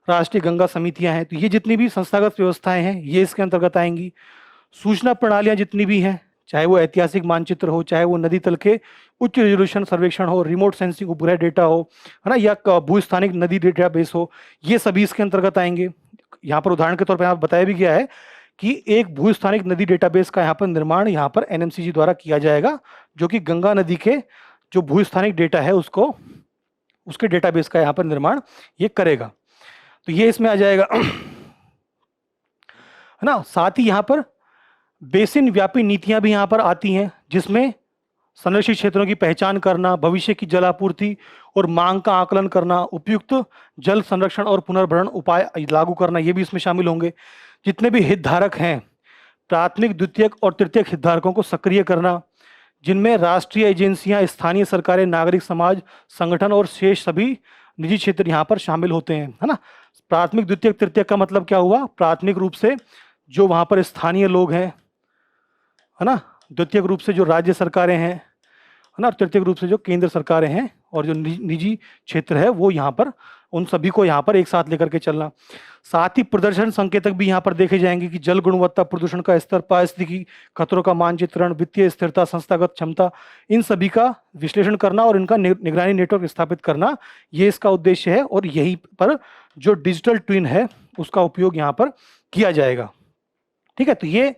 राष्ट्रीय गंगा समितियां हैं, तो ये जितनी भी संस्थागत व्यवस्थाएं हैं ये इसके अंतर्गत आएंगी। सूचना प्रणालियां जितनी भी हैं, चाहे वो ऐतिहासिक मानचित्र हो, चाहे वो नदी तल के उच्च रेजोल्यूशन सर्वेक्षण हो, रिमोट सेंसिंग उपग्रह डेटा हो, है ना, या भूस्थानिक नदी डेटाबेस हो, ये सभी इसके अंतर्गत आएंगे। यहाँ पर उदाहरण के तौर पर यहाँ बताया भी गया है कि एक भूस्थानिक नदी डेटाबेस का यहाँ पर निर्माण यहाँ पर एनएमसीजी द्वारा किया जाएगा, जो कि गंगा नदी के जो भूस्थानिक डेटा है उसको, उसके डेटाबेस का यहाँ पर निर्माण ये करेगा। तो ये इसमें आ जाएगा, है ना। साथ ही यहाँ पर बेसिन व्यापी नीतियां भी यहाँ पर आती हैं, जिसमें संरक्षित क्षेत्रों की पहचान करना, भविष्य की जल आपूर्ति और मांग का आकलन करना, उपयुक्त जल संरक्षण और पुनर्भरण उपाय लागू करना, ये भी इसमें शामिल होंगे। जितने भी हितधारक हैं, प्राथमिक, द्वितीयक और तृतीयक हितधारकों को सक्रिय करना, जिनमें राष्ट्रीय एजेंसियां, स्थानीय सरकारें, नागरिक समाज संगठन और शेष सभी निजी क्षेत्र यहाँ पर शामिल होते हैं, है ना। प्राथमिक, द्वितीयक, तृतीयक का मतलब क्या हुआ? प्राथमिक रूप से जो वहाँ पर स्थानीय लोग हैं, है ना, द्वितीयक रूप से जो राज्य सरकारें हैं, है ना, तृतीयक रूप से जो केंद्र सरकारें हैं, और जो निजी क्षेत्र है वो यहाँ पर, उन सभी को यहाँ पर एक साथ लेकर के चलना। साथ ही प्रदर्शन संकेतक भी यहाँ पर देखे जाएंगे कि जल गुणवत्ता, प्रदूषण का स्तर, पारिस्थितिकी खतरों का मानचित्रण, वित्तीय स्थिरता, संस्थागत क्षमता, इन सभी का विश्लेषण करना और इनका निगरानी नेटवर्क स्थापित करना, ये इसका उद्देश्य है। और यहीं पर जो डिजिटल ट्विन है उसका उपयोग यहाँ पर किया जाएगा। ठीक है, तो ये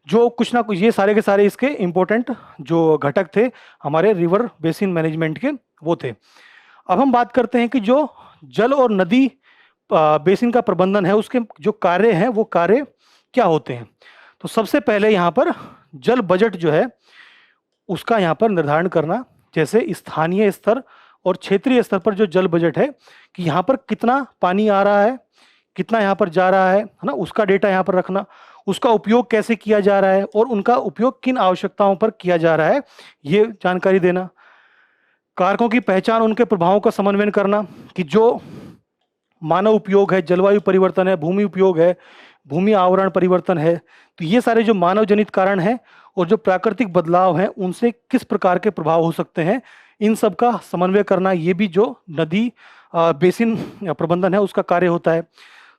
जो कुछ ना कुछ, ये सारे के सारे इसके इंपॉर्टेंट जो घटक थे हमारे रिवर बेसिन मैनेजमेंट के, वो थे। अब हम बात करते हैं कि जो जल और नदी बेसिन का प्रबंधन है, उसके जो कार्य हैं वो कार्य क्या होते हैं। तो सबसे पहले यहाँ पर जल बजट जो है उसका यहाँ पर निर्धारण करना, जैसे स्थानीय स्तर और क्षेत्रीय स्तर पर जो जल बजट है, कि यहाँ पर कितना पानी आ रहा है, कितना यहाँ पर जा रहा है ना, उसका डेटा यहाँ पर रखना, उसका उपयोग कैसे किया जा रहा है और उनका उपयोग किन आवश्यकताओं पर किया जा रहा है, ये जानकारी देना। कारकों की पहचान, उनके प्रभावों का समन्वय करना, कि जो मानव उपयोग है, जलवायु परिवर्तन है, भूमि उपयोग है, भूमि आवरण परिवर्तन है, तो ये सारे जो मानव जनित कारण हैं और जो प्राकृतिक बदलाव हैं, उनसे किस प्रकार के प्रभाव हो सकते हैं, इन सब का समन्वय करना, ये भी जो नदी बेसिन प्रबंधन है उसका कार्य होता है।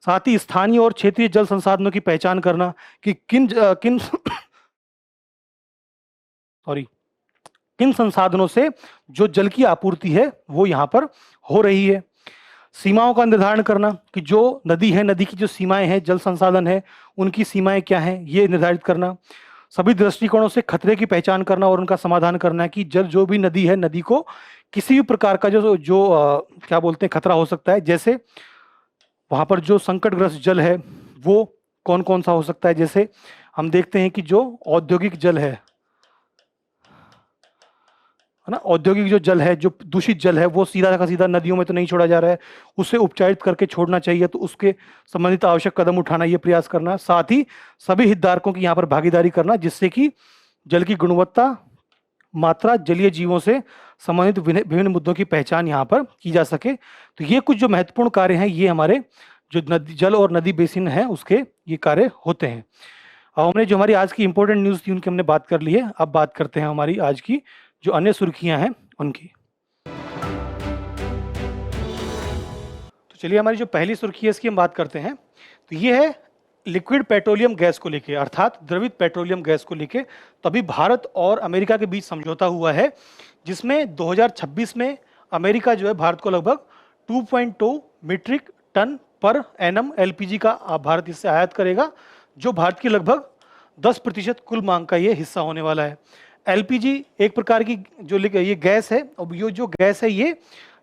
साथ ही स्थानीय और क्षेत्रीय जल संसाधनों की पहचान करना, कि किन संसाधनों से जो जल की आपूर्ति है वो यहाँ पर हो रही है। सीमाओं का निर्धारण करना, कि जो नदी है, नदी की जो सीमाएं हैं, जल संसाधन है, उनकी सीमाएं क्या हैं, ये निर्धारित करना। सभी दृष्टिकोणों से खतरे की पहचान करना और उनका समाधान करना है कि जल जो भी नदी है, नदी को किसी भी प्रकार का जो जो क्या बोलते हैं खतरा हो सकता है, जैसे वहां पर जो संकटग्रस्त जल है वो कौन कौन सा हो सकता है। जैसे हम देखते हैं कि जो औद्योगिक जल है ना, औद्योगिक जो जल है, जो दूषित जल है, वो सीधा का सीधा नदियों में तो नहीं छोड़ा जा रहा है, उसे उपचारित करके छोड़ना चाहिए, तो उसके संबंधित आवश्यक कदम उठाना, ये प्रयास करना। साथ ही सभी हितधारकों की यहाँ पर भागीदारी करना, जिससे कि जल की गुणवत्ता, मात्रा, जलीय जीवों से संबंधित विभिन्न मुद्दों की पहचान यहाँ पर की जा सके। तो ये कुछ जो महत्वपूर्ण कार्य हैं, ये हमारे जो नदी जल और नदी बेसिन है उसके ये कार्य होते हैं। अब हमने जो हमारी आज की इंपॉर्टेंट न्यूज़ थी उनकी हमने बात कर ली है। अब बात करते हैं हमारी आज की जो अन्य सुर्खियां हैं उनकी। तो चलिए, हमारी जो पहली सुर्खी है इसकी हम बात करते हैं। तो ये है लिक्विड पेट्रोलियम गैस को लेके, अर्थात द्रवित पेट्रोलियम गैस को लेके। तो अभी भारत और अमेरिका के बीच समझौता हुआ है, जिसमें 2026 में अमेरिका जो है भारत को लगभग 2.2 metric ton per annum LPG का भारत इससे आयात करेगा, जो भारत की लगभग 10% कुल मांग का ये हिस्सा होने वाला है। एलपीजी एक प्रकार की जो ये गैस है, अब ये जो गैस है ये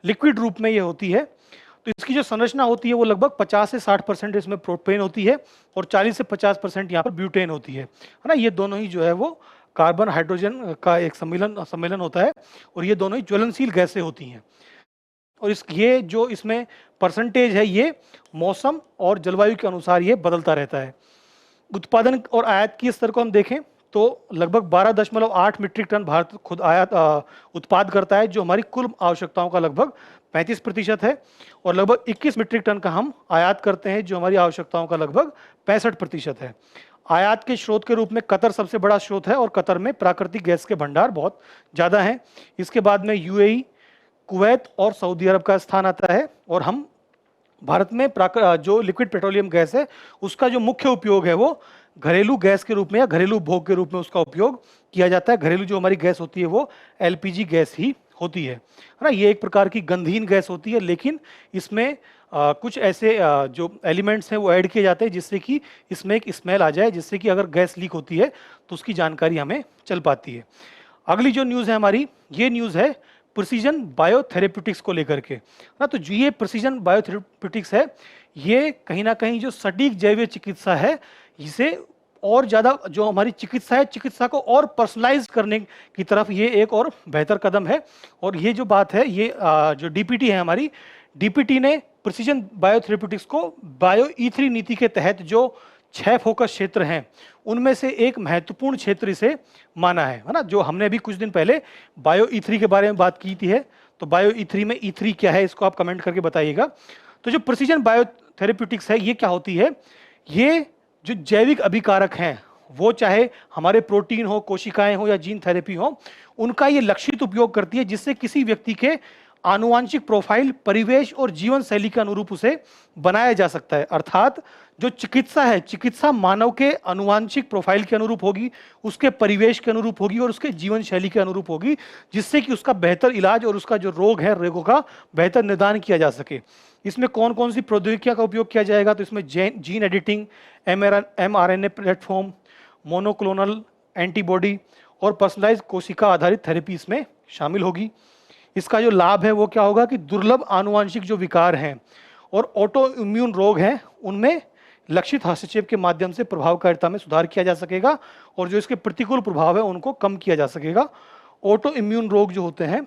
लिक्विड रूप में ये होती है। तो इसकी जो संरचना होती है वो लगभग 50 से 60% इसमें प्रोपेन होती है और 40 से 50% यहाँ पर ब्यूटेन होती है ना। ये दोनों ही जो है वो कार्बन हाइड्रोजन का एक सम्मेलन होता है और ये दोनों ही ज्वलनशील गैसें होती हैं। और ये जो इसमें परसेंटेज है ये मौसम और जलवायु के अनुसार ये बदलता रहता है। उत्पादन और आयात की स्तर को हम देखें तो लगभग 12.8 मीट्रिक टन भारत खुद आयात उत्पाद करता है, जो हमारी कुल आवश्यकताओं का लगभग 35% है, और लगभग 21 मीट्रिक टन का हम आयात करते हैं, जो हमारी आवश्यकताओं का लगभग 65% है। आयात के स्रोत के रूप में कतर सबसे बड़ा स्रोत है और कतर में प्राकृतिक गैस के भंडार बहुत ज़्यादा हैं। इसके बाद में यूएई, कुवैत और सऊदी अरब का स्थान आता है। और हम भारत में जो लिक्विड पेट्रोलियम गैस है उसका जो मुख्य उपयोग है वो घरेलू गैस के रूप में या घरेलू उपभोग के रूप में उसका उपयोग किया जाता है। घरेलू जो हमारी गैस होती है वो एलपीजी गैस ही होती है ना। ये एक प्रकार की गंधहीन गैस होती है, लेकिन इसमें कुछ ऐसे जो एलिमेंट्स हैं वो ऐड किए जाते हैं जिससे कि इसमें एक स्मेल आ जाए, जिससे कि अगर गैस लीक होती है तो उसकी जानकारी हमें चल पाती है। अगली जो न्यूज़ है हमारी, ये न्यूज़ है प्रिसीजन बायोथेरेप्यूटिक्स को लेकर के ना। तो जो ये प्रिसीजन बायोथेरेप्यूटिक्स है, ये कहीं ना कहीं जो सटीक जैव चिकित्सा है, इसे और ज़्यादा जो हमारी चिकित्सा है, चिकित्सा को और पर्सनलाइज करने की तरफ ये एक और बेहतर कदम है। और ये जो बात है, ये जो डीपीटी है हमारी, डीपीटी ने प्रिसीजन बायोथेरेप्यूटिक्स को बायो ई3 नीति के तहत जो 6 फोकस क्षेत्र हैं उनमें से एक महत्वपूर्ण क्षेत्र इसे माना है ना। जो हमने अभी कुछ दिन पहले बायो ई3 के बारे में बात की थी है, तो बायो ई3 में ई3 क्या है इसको आप कमेंट करके बताइएगा। तो जो प्रिसीजन बायोथेरेप्यूटिक्स है ये क्या होती है, ये जो जैविक अभिकारक हैं, वो चाहे हमारे प्रोटीन हो, कोशिकाएं हो या जीन थेरेपी हो, उनका ये लक्षित उपयोग करती है, जिससे किसी व्यक्ति के आनुवांशिक प्रोफाइल, परिवेश और जीवन शैली के अनुरूप उसे बनाया जा सकता है। अर्थात जो चिकित्सा है, चिकित्सा मानव के आनुवांशिक प्रोफाइल के अनुरूप होगी, उसके परिवेश के अनुरूप होगी और उसके जीवन शैली के अनुरूप होगी, जिससे कि उसका बेहतर इलाज और उसका जो रोग है, रोगों का बेहतर निदान किया जा सके। इसमें कौन कौन सी प्रौद्योगिकियों का उपयोग किया जाएगा, तो इसमें gene editing, mRNA platform, monoclonal antibody और पर्सनलाइज कोशिका आधारित थेरेपी इसमें शामिल होगी। इसका जो लाभ है वो क्या होगा कि दुर्लभ आनुवांशिक जो विकार हैं और ऑटो इम्यून रोग हैं उनमें लक्षित हस्तक्षेप के माध्यम से प्रभावकारिता में सुधार किया जा सकेगा और जो इसके प्रतिकूल प्रभाव है उनको कम किया जा सकेगा। ऑटो इम्यून रोग जो होते हैं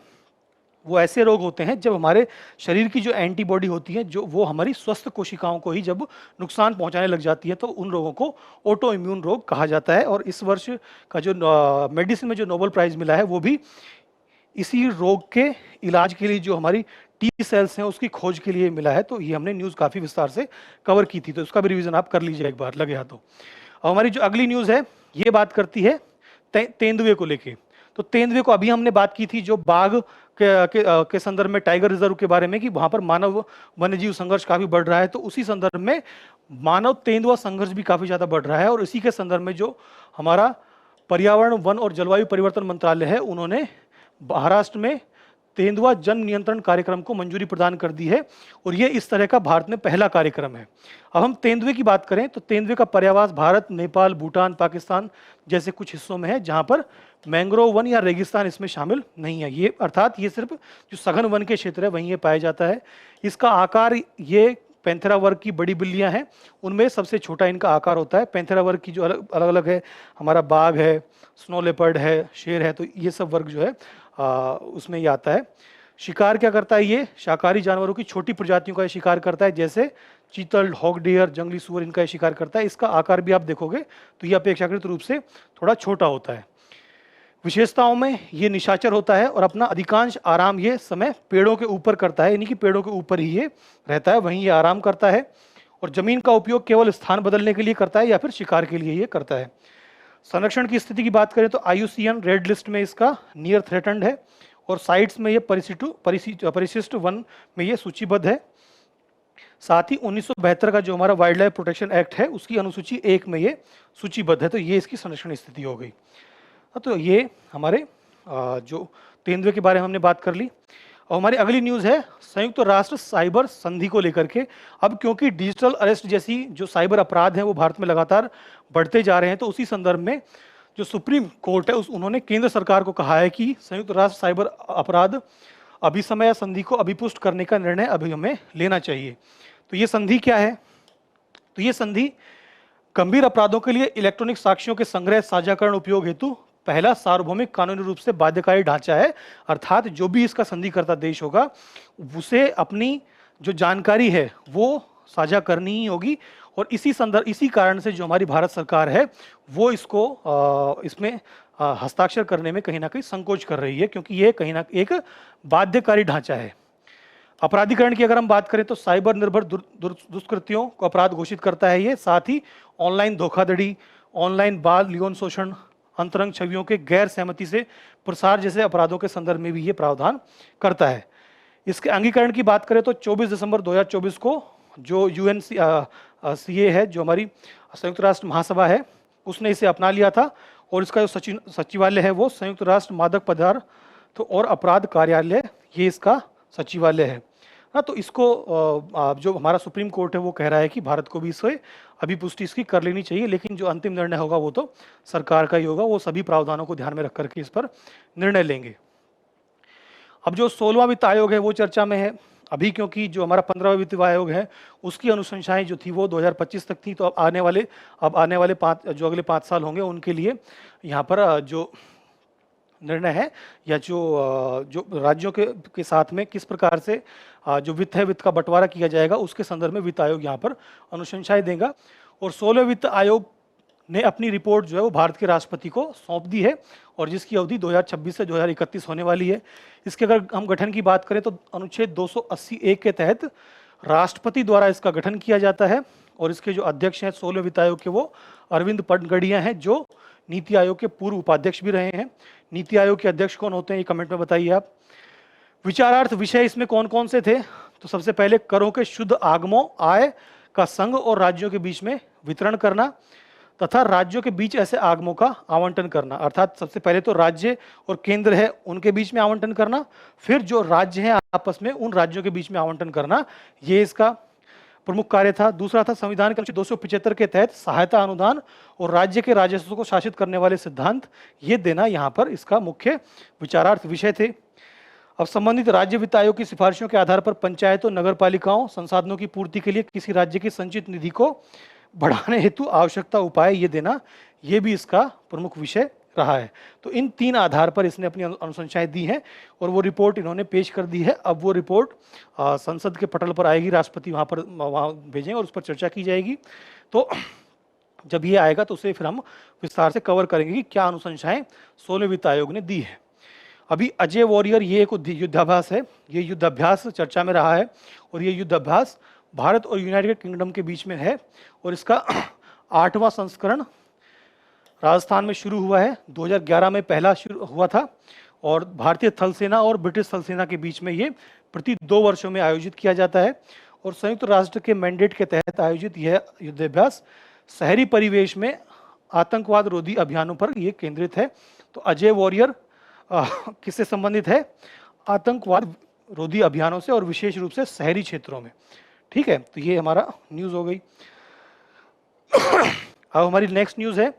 वो ऐसे रोग होते हैं जब हमारे शरीर की जो एंटीबॉडी होती है, जो वो हमारी स्वस्थ कोशिकाओं को ही जब नुकसान पहुंचाने लग जाती है, तो उन रोगों को ऑटो इम्यून रोग कहा जाता है। और इस वर्ष का जो मेडिसिन में जो नोबेल प्राइज मिला है वो भी इसी रोग के इलाज के लिए, जो हमारी टी सेल्स हैं उसकी खोज के लिए मिला है। तो ये हमने न्यूज़ काफ़ी विस्तार से कवर की थी, तो उसका भी रिवीजन आप कर लीजिए एक बार लगे हाथों। और हमारी जो अगली न्यूज़ है ये बात करती है तेंदुए को लेके। तो तेंदुए को अभी हमने बात की थी जो बाघ के संदर्भ में, टाइगर रिजर्व के बारे में, कि वहाँ पर मानव वन्यजीव संघर्ष काफ़ी बढ़ रहा है। तो उसी संदर्भ में मानव तेंदुआ संघर्ष भी काफ़ी ज़्यादा बढ़ रहा है। और इसी के संदर्भ में जो हमारा पर्यावरण, वन और जलवायु परिवर्तन मंत्रालय है, उन्होंने महाराष्ट्र में तेंदुआ जन नियंत्रण कार्यक्रम को मंजूरी प्रदान कर दी है और ये इस तरह का भारत में पहला कार्यक्रम है। अब हम तेंदुए की बात करें तो तेंदुए का पर्यावास भारत, नेपाल, भूटान, पाकिस्तान जैसे कुछ हिस्सों में है जहां पर मैंग्रोव वन या रेगिस्तान इसमें शामिल नहीं है। ये अर्थात ये सिर्फ जो सघन वन के क्षेत्र है वहीं ये पाया जाता है। इसका आकार, ये पैंथेरा वर्ग की बड़ी बिल्लियां हैं उनमें सबसे छोटा इनका आकार होता है। पैंथेरा वर्ग की जो अलग अलग है, हमारा बाघ है, स्नो लेपर्ड है, शेर है, तो ये सब वर्ग जो है उसमें ये आता है। शिकार क्या करता है, ये शाकाहारी जानवरों की छोटी प्रजातियों का शिकार करता है, जैसे चीतल, हॉग डियर, जंगली सुअर, इनका शिकार करता है। इसका आकार भी आप देखोगे तो ये अपेक्षाकृत रूप से थोड़ा छोटा होता है। विशेषताओं में ये निशाचर होता है और अपना अधिकांश आराम ये समय पेड़ों के ऊपर करता है, यानी कि पेड़ों के ऊपर ही ये रहता है, वहीं ये आराम करता है और जमीन का उपयोग केवल स्थान बदलने के लिए करता है या फिर शिकार के लिए ये करता है। संरक्षण की स्थिति की बात करें तो IUCN रेड लिस्ट में इसका नियर थ्रेटन्ड है और साइट्स में ये परिशिष्ट वन में ये सूचीबद्ध है। साथ ही 1972 का जो हमारा वाइल्ड लाइफ प्रोटेक्शन एक्ट है उसकी अनुसूची 1 में ये सूचीबद्ध है। तो ये इसकी संरक्षण स्थिति हो गई। तो ये हमारे जो तेंदुए के बारे में हमने बात कर ली। और हमारी अगली न्यूज़ है संयुक्त राष्ट्र साइबर संधि को लेकर के। अब क्योंकि डिजिटल अरेस्ट जैसी जो साइबर अपराध हैं वो भारत में लगातार बढ़ते जा रहे हैं, तो उसी संदर्भ में जो सुप्रीम कोर्ट है उन्होंने केंद्र सरकार को कहा है कि संयुक्त राष्ट्र साइबर अपराध अभिसमय या संधि को अभिपुष्ट करने का निर्णय अभी हमें लेना चाहिए। तो ये संधि क्या है? तो ये संधि गंभीर अपराधों के लिए इलेक्ट्रॉनिक साक्ष्यों के संग्रह, साझाकरण, उपयोग हेतु पहला सार्वभौमिक कानूनी रूप से बाध्यकारी ढांचा है। अर्थात जो भी इसका संधिकर्ता देश होगा उसे अपनी जो जानकारी है वो साझा करनी ही होगी और इसी कारण से जो हमारी भारत सरकार है वो इसको इसमें हस्ताक्षर करने में कहीं ना कहीं संकोच कर रही है, क्योंकि ये कहीं ना एक बाध्यकारी ढांचा है। अपराधीकरण की अगर हम बात करें तो साइबर निर्भर दुष्कृत्यों को अपराध घोषित करता है ये। साथ ही ऑनलाइन धोखाधड़ी, ऑनलाइन बाल यौन शोषण, अंतरंग छवियों के गैर सहमति से प्रसार जैसे अपराधों के संदर्भ में भी ये प्रावधान करता है। इसके अंगीकरण की बात करें तो 24 दिसंबर 2024 को जो UNCA है, जो हमारी संयुक्त राष्ट्र महासभा है, उसने इसे अपना लिया था और इसका जो सचिवालय है वो संयुक्त राष्ट्र मादक पदार्थ और अपराध कार्यालय, ये इसका सचिवालय है ना। तो इसको जो हमारा सुप्रीम कोर्ट है वो कह रहा है कि भारत को भी इसे अभिपुष्टि इसकी कर लेनी चाहिए, लेकिन जो अंतिम निर्णय होगा वो तो सरकार का ही होगा। वो सभी प्रावधानों को ध्यान में रख करके इस पर निर्णय लेंगे। अब जो 16वां वित्त आयोग है वो चर्चा में है अभी, क्योंकि जो हमारा 15वां वित्त आयोग है उसकी अनुशंसाएं जो थी वो 2025 तक थी। तो अब आने वाले अगले 5 साल होंगे उनके लिए यहाँ पर जो निर्णय है या जो राज्यों के साथ में किस प्रकार से जो वित्त है, वित्त का बंटवारा किया जाएगा, उसके संदर्भ में वित्त आयोग यहाँ पर अनुशंसाएं देगा। और 16वें वित्त आयोग ने अपनी रिपोर्ट जो है वो भारत के राष्ट्रपति को सौंप दी है और जिसकी अवधि 2026 से 2031 होने वाली है। इसके अगर हम गठन की बात करें तो अनुच्छेद 280(1) के तहत राष्ट्रपति द्वारा इसका गठन किया जाता है और इसके जो अध्यक्ष हैं 16वें वित्त आयोग के वो अरविंद पनगड़िया हैं, जो नीति आयोग के पूर्व उपाध्यक्ष भी रहे हैं। नीति आयोग के अध्यक्ष कौन होते हैं ये कमेंट में बताइए आप। विचारार्थ विषय इसमें कौन कौन से थे? तो सबसे पहले करों के शुद्ध आगमों, आय का संघ और राज्यों के बीच में वितरण करना तथा राज्यों के बीच ऐसे आगमों का आवंटन करना। अर्थात सबसे पहले तो राज्य और केंद्र है उनके बीच में आवंटन करना, फिर जो राज्य हैं आपस में उन राज्यों के बीच में आवंटन करना, ये इसका प्रमुख कार्य था। दूसरा था संविधान के अनुच्छेद 275 के तहत सहायता अनुदान और राज्य के राजस्व को शासित करने वाले सिद्धांत ये देना यहाँ पर इसका मुख्य विचारार्थ विषय थे। अब संबंधित राज्य वित्त आयोग की सिफारिशों के आधार पर पंचायतों, नगर पालिकाओं संसाधनों की पूर्ति के लिए किसी राज्य की संचित निधि को बढ़ाने हेतु आवश्यकता उपाय ये देना, ये भी इसका प्रमुख विषय रहा है। तो इन 3 आधार पर इसने अपनी अनुशंसाएं दी हैं और वो रिपोर्ट इन्होंने पेश कर दी है। अब वो रिपोर्ट संसद के पटल पर आएगी, राष्ट्रपति वहाँ भेजेंगे और उस पर चर्चा की जाएगी। तो जब ये आएगा तो उसे फिर हम विस्तार से कवर करेंगे कि क्या अनुशंसाएं 16वें वित्त आयोग ने दी है। अभी अजय वॉरियर ये एक युद्धाभ्यास है, ये युद्धाभ्यास चर्चा में रहा है और ये युद्धाभ्यास भारत और यूनाइटेड किंगडम के बीच में है और इसका 8वां संस्करण राजस्थान में शुरू हुआ है। 2011 में पहला शुरू हुआ था और भारतीय थल सेना और ब्रिटिश थल सेना के बीच में ये प्रति 2 वर्षों में आयोजित किया जाता है और संयुक्त राष्ट्र के मैंडेट के तहत आयोजित यह युद्धाभ्यास शहरी परिवेश में आतंकवाद रोधी अभियानों पर यह केंद्रित है। तो अजय वॉरियर किससे संबंधित है? आतंकवाद रोधी अभियानों से और विशेष रूप से शहरी क्षेत्रों में। ठीक है, तो ये हमारा न्यूज़ हो गई। अब हमारी नेक्स्ट न्यूज़ है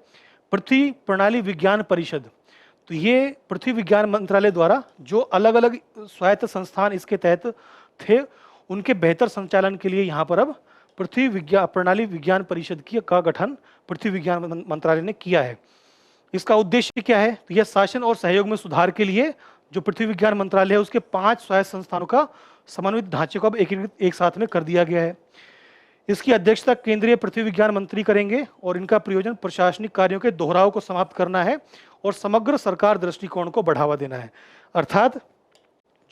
पृथ्वी प्रणाली विज्ञान परिषद। तो ये पृथ्वी विज्ञान मंत्रालय द्वारा जो अलग अलग स्वायत्त संस्थान इसके तहत थे, उनके बेहतर संचालन के लिए यहाँ पर अब पृथ्वी विज्ञान प्रणाली विज्ञान परिषद का गठन पृथ्वी विज्ञान मंत्रालय ने किया है। इसका उद्देश्य क्या है? तो यह शासन और सहयोग में सुधार के लिए जो पृथ्वी विज्ञान मंत्रालय है उसके 5 स्वायत्त संस्थानों का समन्वित ढांचे को अब एक साथ में कर दिया गया है। इसकी अध्यक्षता केंद्रीय पृथ्वी विज्ञान मंत्री करेंगे और इनका प्रयोजन प्रशासनिक कार्यों के दोहराव को समाप्त करना है और समग्र सरकार दृष्टिकोण को बढ़ावा देना है। अर्थात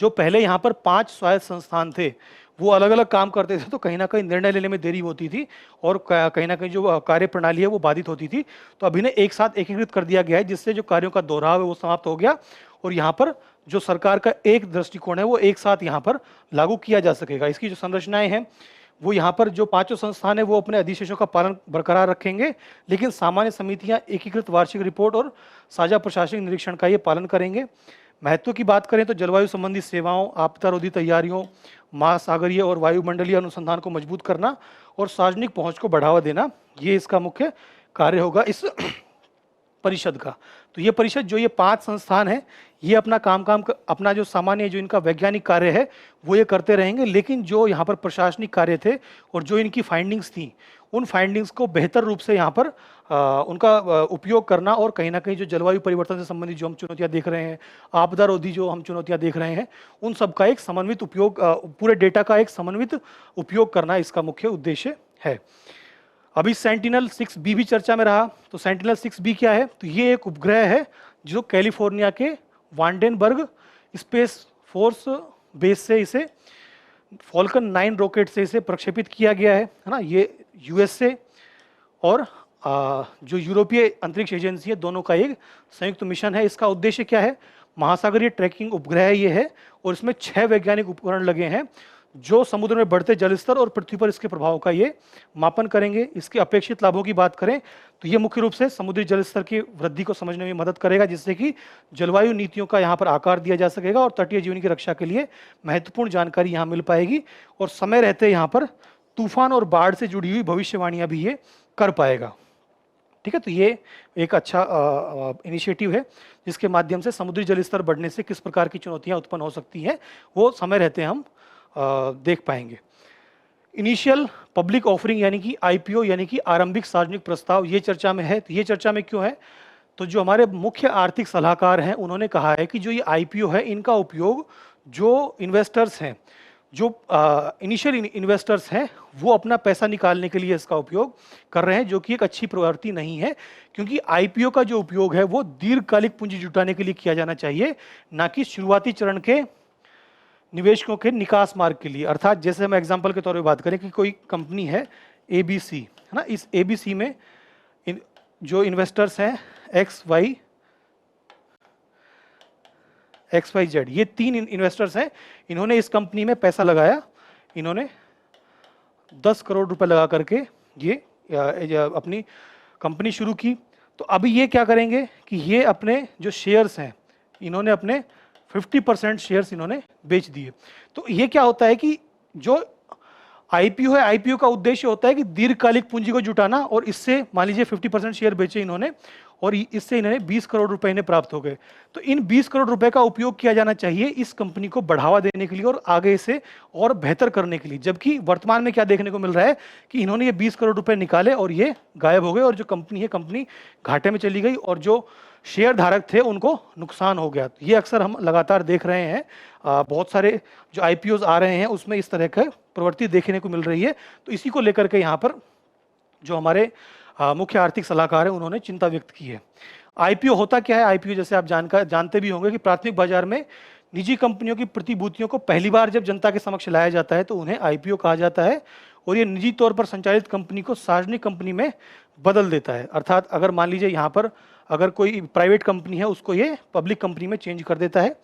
जो पहले यहाँ पर 5 स्वायत्त संस्थान थे वो अलग अलग काम करते थे, तो कहीं ना कहीं निर्णय लेने में देरी होती थी और कहीं ना कहीं जो कार्य प्रणाली है वो बाधित होती थी। तो अभी ने एक साथ एकीकृत कर दिया गया है, जिससे जो कार्यों का दोहराव है वो समाप्त हो गया और यहाँ पर जो सरकार का एक दृष्टिकोण है वो एक साथ यहाँ पर लागू किया जा सकेगा। इसकी जो संरचनाएं हैं वो यहाँ पर जो 5 संस्थान है वो अपने अधिशेषों का पालन बरकरार रखेंगे, लेकिन सामान्य समितियां एकीकृत वार्षिक रिपोर्ट और साझा प्रशासनिक निरीक्षण का ये पालन करेंगे। महत्व की बात करें तो जलवायु संबंधी सेवाओं, आपदा रोधी तैयारियों, महासागरीय और वायुमंडलीय अनुसंधान को मजबूत करना और सार्वजनिक पहुंच को बढ़ावा देना, ये इसका मुख्य कार्य होगा इस परिषद का। तो ये परिषद जो ये 5 संस्थान है ये अपना अपना जो सामान्य जो इनका वैज्ञानिक कार्य है वो ये करते रहेंगे, लेकिन जो यहाँ पर प्रशासनिक कार्य थे और जो इनकी फाइंडिंग्स थी उन फाइंडिंग्स को बेहतर रूप से यहाँ पर उनका उपयोग करना और कहीं ना कहीं जो जलवायु परिवर्तन से संबंधित जो हम चुनौतियाँ देख रहे हैं, आपदा रोधी जो हम चुनौतियाँ देख रहे हैं, उन सब का एक समन्वित उपयोग, पूरे डेटा का एक समन्वित उपयोग करना इसका मुख्य उद्देश्य है। अभी सेंटिनल-6B भी चर्चा में रहा। तो सेंटिनल-6B क्या है? तो ये एक उपग्रह है जो कैलिफोर्निया के वांडेनबर्ग स्पेस फोर्स बेस से इसे फॉल्कन 9 रॉकेट से इसे प्रक्षेपित किया गया है ना। ये यूएसए और जो यूरोपीय अंतरिक्ष एजेंसी है दोनों का एक संयुक्त मिशन है। इसका उद्देश्य क्या है? महासागरीय ट्रैकिंग उपग्रह ये है और इसमें 6 वैज्ञानिक उपकरण लगे हैं जो समुद्र में बढ़ते जलस्तर और पृथ्वी पर इसके प्रभाव का ये मापन करेंगे। इसके अपेक्षित लाभों की बात करें तो ये मुख्य रूप से समुद्री जलस्तर की वृद्धि को समझने में मदद करेगा, जिससे कि जलवायु नीतियों का यहाँ पर आकार दिया जा सकेगा और तटीय जीवन की रक्षा के लिए महत्वपूर्ण जानकारी यहाँ मिल पाएगी और समय रहते यहाँ पर तूफान और बाढ़ से जुड़ी हुई भविष्यवाणियाँ भी ये कर पाएगा। ठीक है, तो ये एक अच्छा इनिशिएटिव है जिसके माध्यम से समुद्री जलस्तर बढ़ने से किस प्रकार की चुनौतियाँ उत्पन्न हो सकती हैं वो समय रहते हम देख पाएंगे। इनिशियल पब्लिक ऑफरिंग यानी कि आईपीओ यानी कि आरंभिक सार्वजनिक प्रस्ताव ये चर्चा में है। तो ये चर्चा में क्यों है? तो जो हमारे मुख्य आर्थिक सलाहकार हैं उन्होंने कहा है कि जो ये आईपीओ है इनका उपयोग जो इन्वेस्टर्स हैं, जो इनिशियल इन्वेस्टर्स हैं वो अपना पैसा निकालने के लिए इसका उपयोग कर रहे हैं, जो कि एक अच्छी प्रवृत्ति नहीं है, क्योंकि आईपीओ का जो उपयोग है वो दीर्घकालिक पूंजी जुटाने के लिए किया जाना चाहिए, ना कि शुरुआती चरण के निवेशकों के निकास मार्ग के लिए। अर्थात जैसे हम एग्जांपल के तौर पे बात करें कि कोई कंपनी है एबीसी, है ना, इस एबीसी में जो इन्वेस्टर्स हैं एक्स वाई जेड, ये 3 इन्वेस्टर्स हैं। इन्होंने इस कंपनी में पैसा लगाया, इन्होंने 10 करोड़ रुपए लगा करके ये अपनी कंपनी शुरू की। तो अभी ये क्या करेंगे कि ये अपने जो शेयर्स हैं इन्होंने अपने 50% शेयर्स इन्होंने बेच दिए। तो ये क्या होता है कि जो आईपीओ है, आईपीओ का उद्देश्य होता है कि दीर्घकालिक पूंजी को जुटाना, और इससे मान लीजिए 50% शेयर बेचे इन्होंने और इससे इन्होंने 20 करोड़ रुपए इन्हें प्राप्त हो गए। तो इन 20 करोड़ रुपए का उपयोग किया जाना चाहिए इस कंपनी को बढ़ावा देने के लिए और आगे इसे और बेहतर करने के लिए। जबकि वर्तमान में क्या देखने को मिल रहा है कि इन्होंने ये 20 करोड़ रुपए निकाले और ये गायब हो गए और जो कंपनी है कंपनी घाटे में चली गई और जो शेयर धारक थे उनको नुकसान हो गया। ये अक्सर हम लगातार देख रहे हैं, बहुत सारे जो आईपीओज आ रहे हैं उसमें इस तरह का प्रवृत्ति देखने को मिल रही है। तो इसी को लेकर के यहाँ पर जो हमारे मुख्य आर्थिक सलाहकार है उन्होंने चिंता व्यक्त की है। आईपीओ होता क्या है? आईपीओ जैसे आप जानते भी होंगे कि प्राथमिक बाजार में निजी कंपनियों की प्रतिभूतियों को पहली बार जब जनता के समक्ष लाया जाता है तो उन्हें आईपीओ कहा जाता है, और ये निजी तौर पर संचालित कंपनी को सार्वजनिक कंपनी में बदल देता है। अर्थात अगर मान लीजिए यहाँ पर अगर कोई प्राइवेट कंपनी है उसको ये पब्लिक कंपनी में चेंज कर देता है।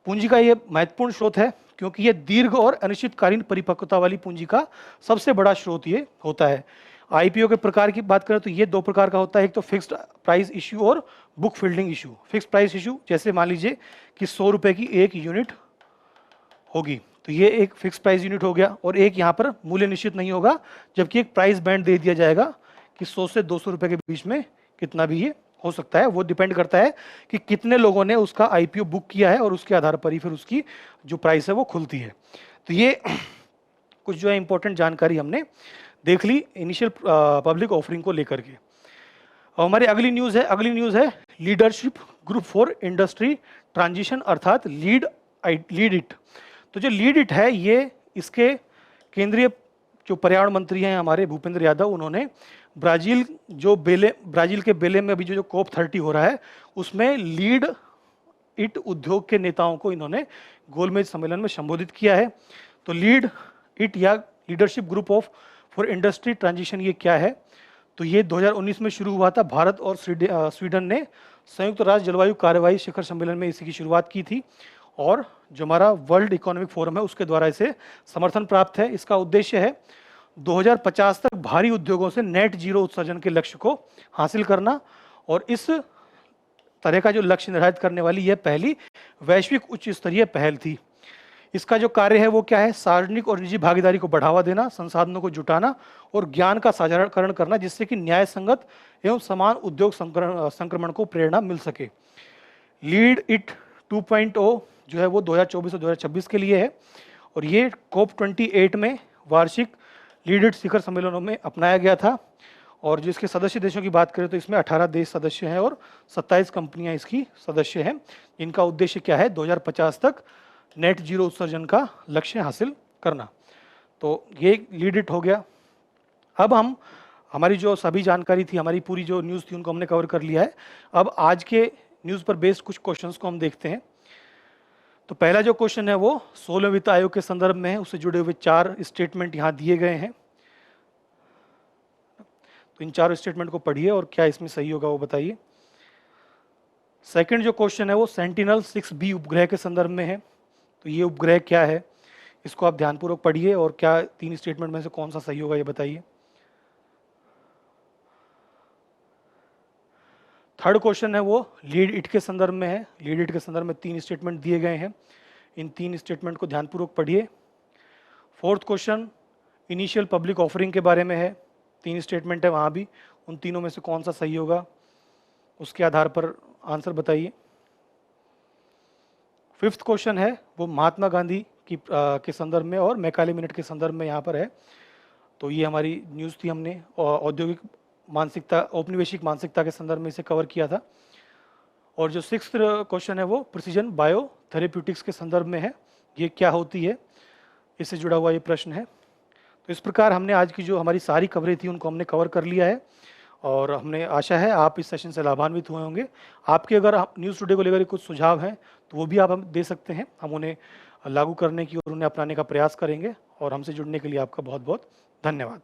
पूंजी का ये महत्वपूर्ण स्रोत है क्योंकि ये दीर्घ और अनिश्चितकालीन परिपक्वता वाली पूंजी का सबसे बड़ा स्रोत ये होता है। आईपीओ के प्रकार की बात करें तो ये 2 प्रकार का होता है, एक तो फिक्स्ड प्राइस इश्यू और book fielding issue. Fixed price issue जैसे मान लीजिए कि 100 रुपए की एक यूनिट होगी। तो ये एक फिक्स प्राइस यूनिट हो गया और एक यहाँ पर मूल्य निश्चित नहीं होगा, जबकि एक प्राइस बैंड दे दिया जाएगा कि 100 से 200 रुपए के बीच में कितना भी ये हो सकता है। वो डिपेंड करता है कि कितने लोगों ने उसका आईपीओ बुक किया है और उसके आधार पर ही फिर उसकी जो प्राइस है वो खुलती है। तो ये कुछ जो है इंपॉर्टेंट जानकारी हमने देख ली इनिशियल पब्लिक ऑफरिंग को लेकर के। और हमारी अगली न्यूज़ है leadership group for industry transition, अर्थात लीड इट। तो जो लीड इट है, ये इसके केंद्रीय जो पर्यावरण मंत्री हैं हमारे भूपेंद्र यादव, उन्होंने ब्राजील के बेले में अभी जो COP 30 हो रहा है उसमें लीड इट उद्योग के नेताओं को इन्होंने गोलमेज सम्मेलन में संबोधित किया है। तो लीड इट या leadership group for industry transition ये क्या है? तो ये 2019 में शुरू हुआ था। भारत और स्वीडन ने संयुक्त राष्ट्र जलवायु कार्यवाही शिखर सम्मेलन में इसी की शुरुआत की थी और जो हमारा वर्ल्ड इकोनॉमिक फोरम है उसके द्वारा इसे समर्थन प्राप्त है। इसका उद्देश्य है 2050 तक भारी उद्योगों से नेट जीरो उत्सर्जन के लक्ष्य को हासिल करना और इस तरह का जो लक्ष्य निर्धारित करने वाली यह पहली वैश्विक उच्च स्तरीय पहल थी। इसका जो कार्य है वो क्या है? सार्वजनिक और निजी भागीदारी को बढ़ावा देना, संसाधनों को जुटाना और ज्ञान का साझाकरण करना, जिससे कि न्याय संगत एवं समान उद्योग संक्रमण को प्रेरणा मिल सके। लीड इट 2.0 जो है वो 2024 और 2026 के लिए है और ये COP 28 में वार्षिक लीड इट शिखर सम्मेलनों में अपनाया गया था। और जो इसके सदस्य देशों की बात करें तो इसमें 18 देश सदस्य हैं और 27 कंपनियां इसकी सदस्य हैं। इनका उद्देश्य क्या है? 2050 तक नेट जीरो उत्सर्जन का लक्ष्य हासिल करना। तो ये लीड इट हो गया। अब हम हमारी जो सभी जानकारी थी, हमारी पूरी जो न्यूज़ थी, उनको हमने कवर कर लिया है। अब आज के न्यूज़ पर बेस्ड कुछ क्वेश्चंस को हम देखते हैं। तो पहला जो क्वेश्चन है वो 16वें वित्त आयोग के संदर्भ में है, उससे जुड़े हुए 4 स्टेटमेंट यहाँ दिए गए हैं। तो इन 4 स्टेटमेंट को पढ़िए और क्या इसमें सही होगा वो बताइए। सेकंड जो क्वेश्चन है वो सेंटिनल-6B उपग्रह के संदर्भ में है। तो ये उपग्रह क्या है, इसको आप ध्यानपूर्वक पढ़िए और क्या 3 स्टेटमेंट में से कौन सा सही होगा ये बताइए। थर्ड क्वेश्चन है वो लीड इट के संदर्भ में है। लीड इट के संदर्भ में 3 स्टेटमेंट दिए गए हैं, इन 3 स्टेटमेंट को ध्यानपूर्वक पढ़िए। Fourth question initial public offering के बारे में है, 3 स्टेटमेंट है वहाँ भी, उन तीनों में से कौन सा सही होगा उसके आधार पर आंसर बताइए। फिफ्थ क्वेश्चन है वो महात्मा गांधी की के संदर्भ में और मैकाले मिनट के संदर्भ में यहाँ पर है। तो ये हमारी न्यूज़ थी, हमने औद्योगिक मानसिकता, औपनिवेशिक मानसिकता के संदर्भ में इसे कवर किया था। और जो सिक्स्थ क्वेश्चन है वो प्रिसीजन बायो थेरेप्यूटिक्स के संदर्भ में है, ये क्या होती है, इससे जुड़ा हुआ ये प्रश्न है। तो इस प्रकार हमने आज की जो हमारी सारी खबरें थी उनको हमने कवर कर लिया है और हमने आशा है आप इस सेशन से लाभान्वित हुए होंगे। आपके अगर न्यूज़ टुडे को लेकर कुछ सुझाव हैं तो वो भी आप हम दे सकते हैं, हम उन्हें लागू करने की और उन्हें अपनाने का प्रयास करेंगे। और हमसे जुड़ने के लिए आपका बहुत बहुत धन्यवाद।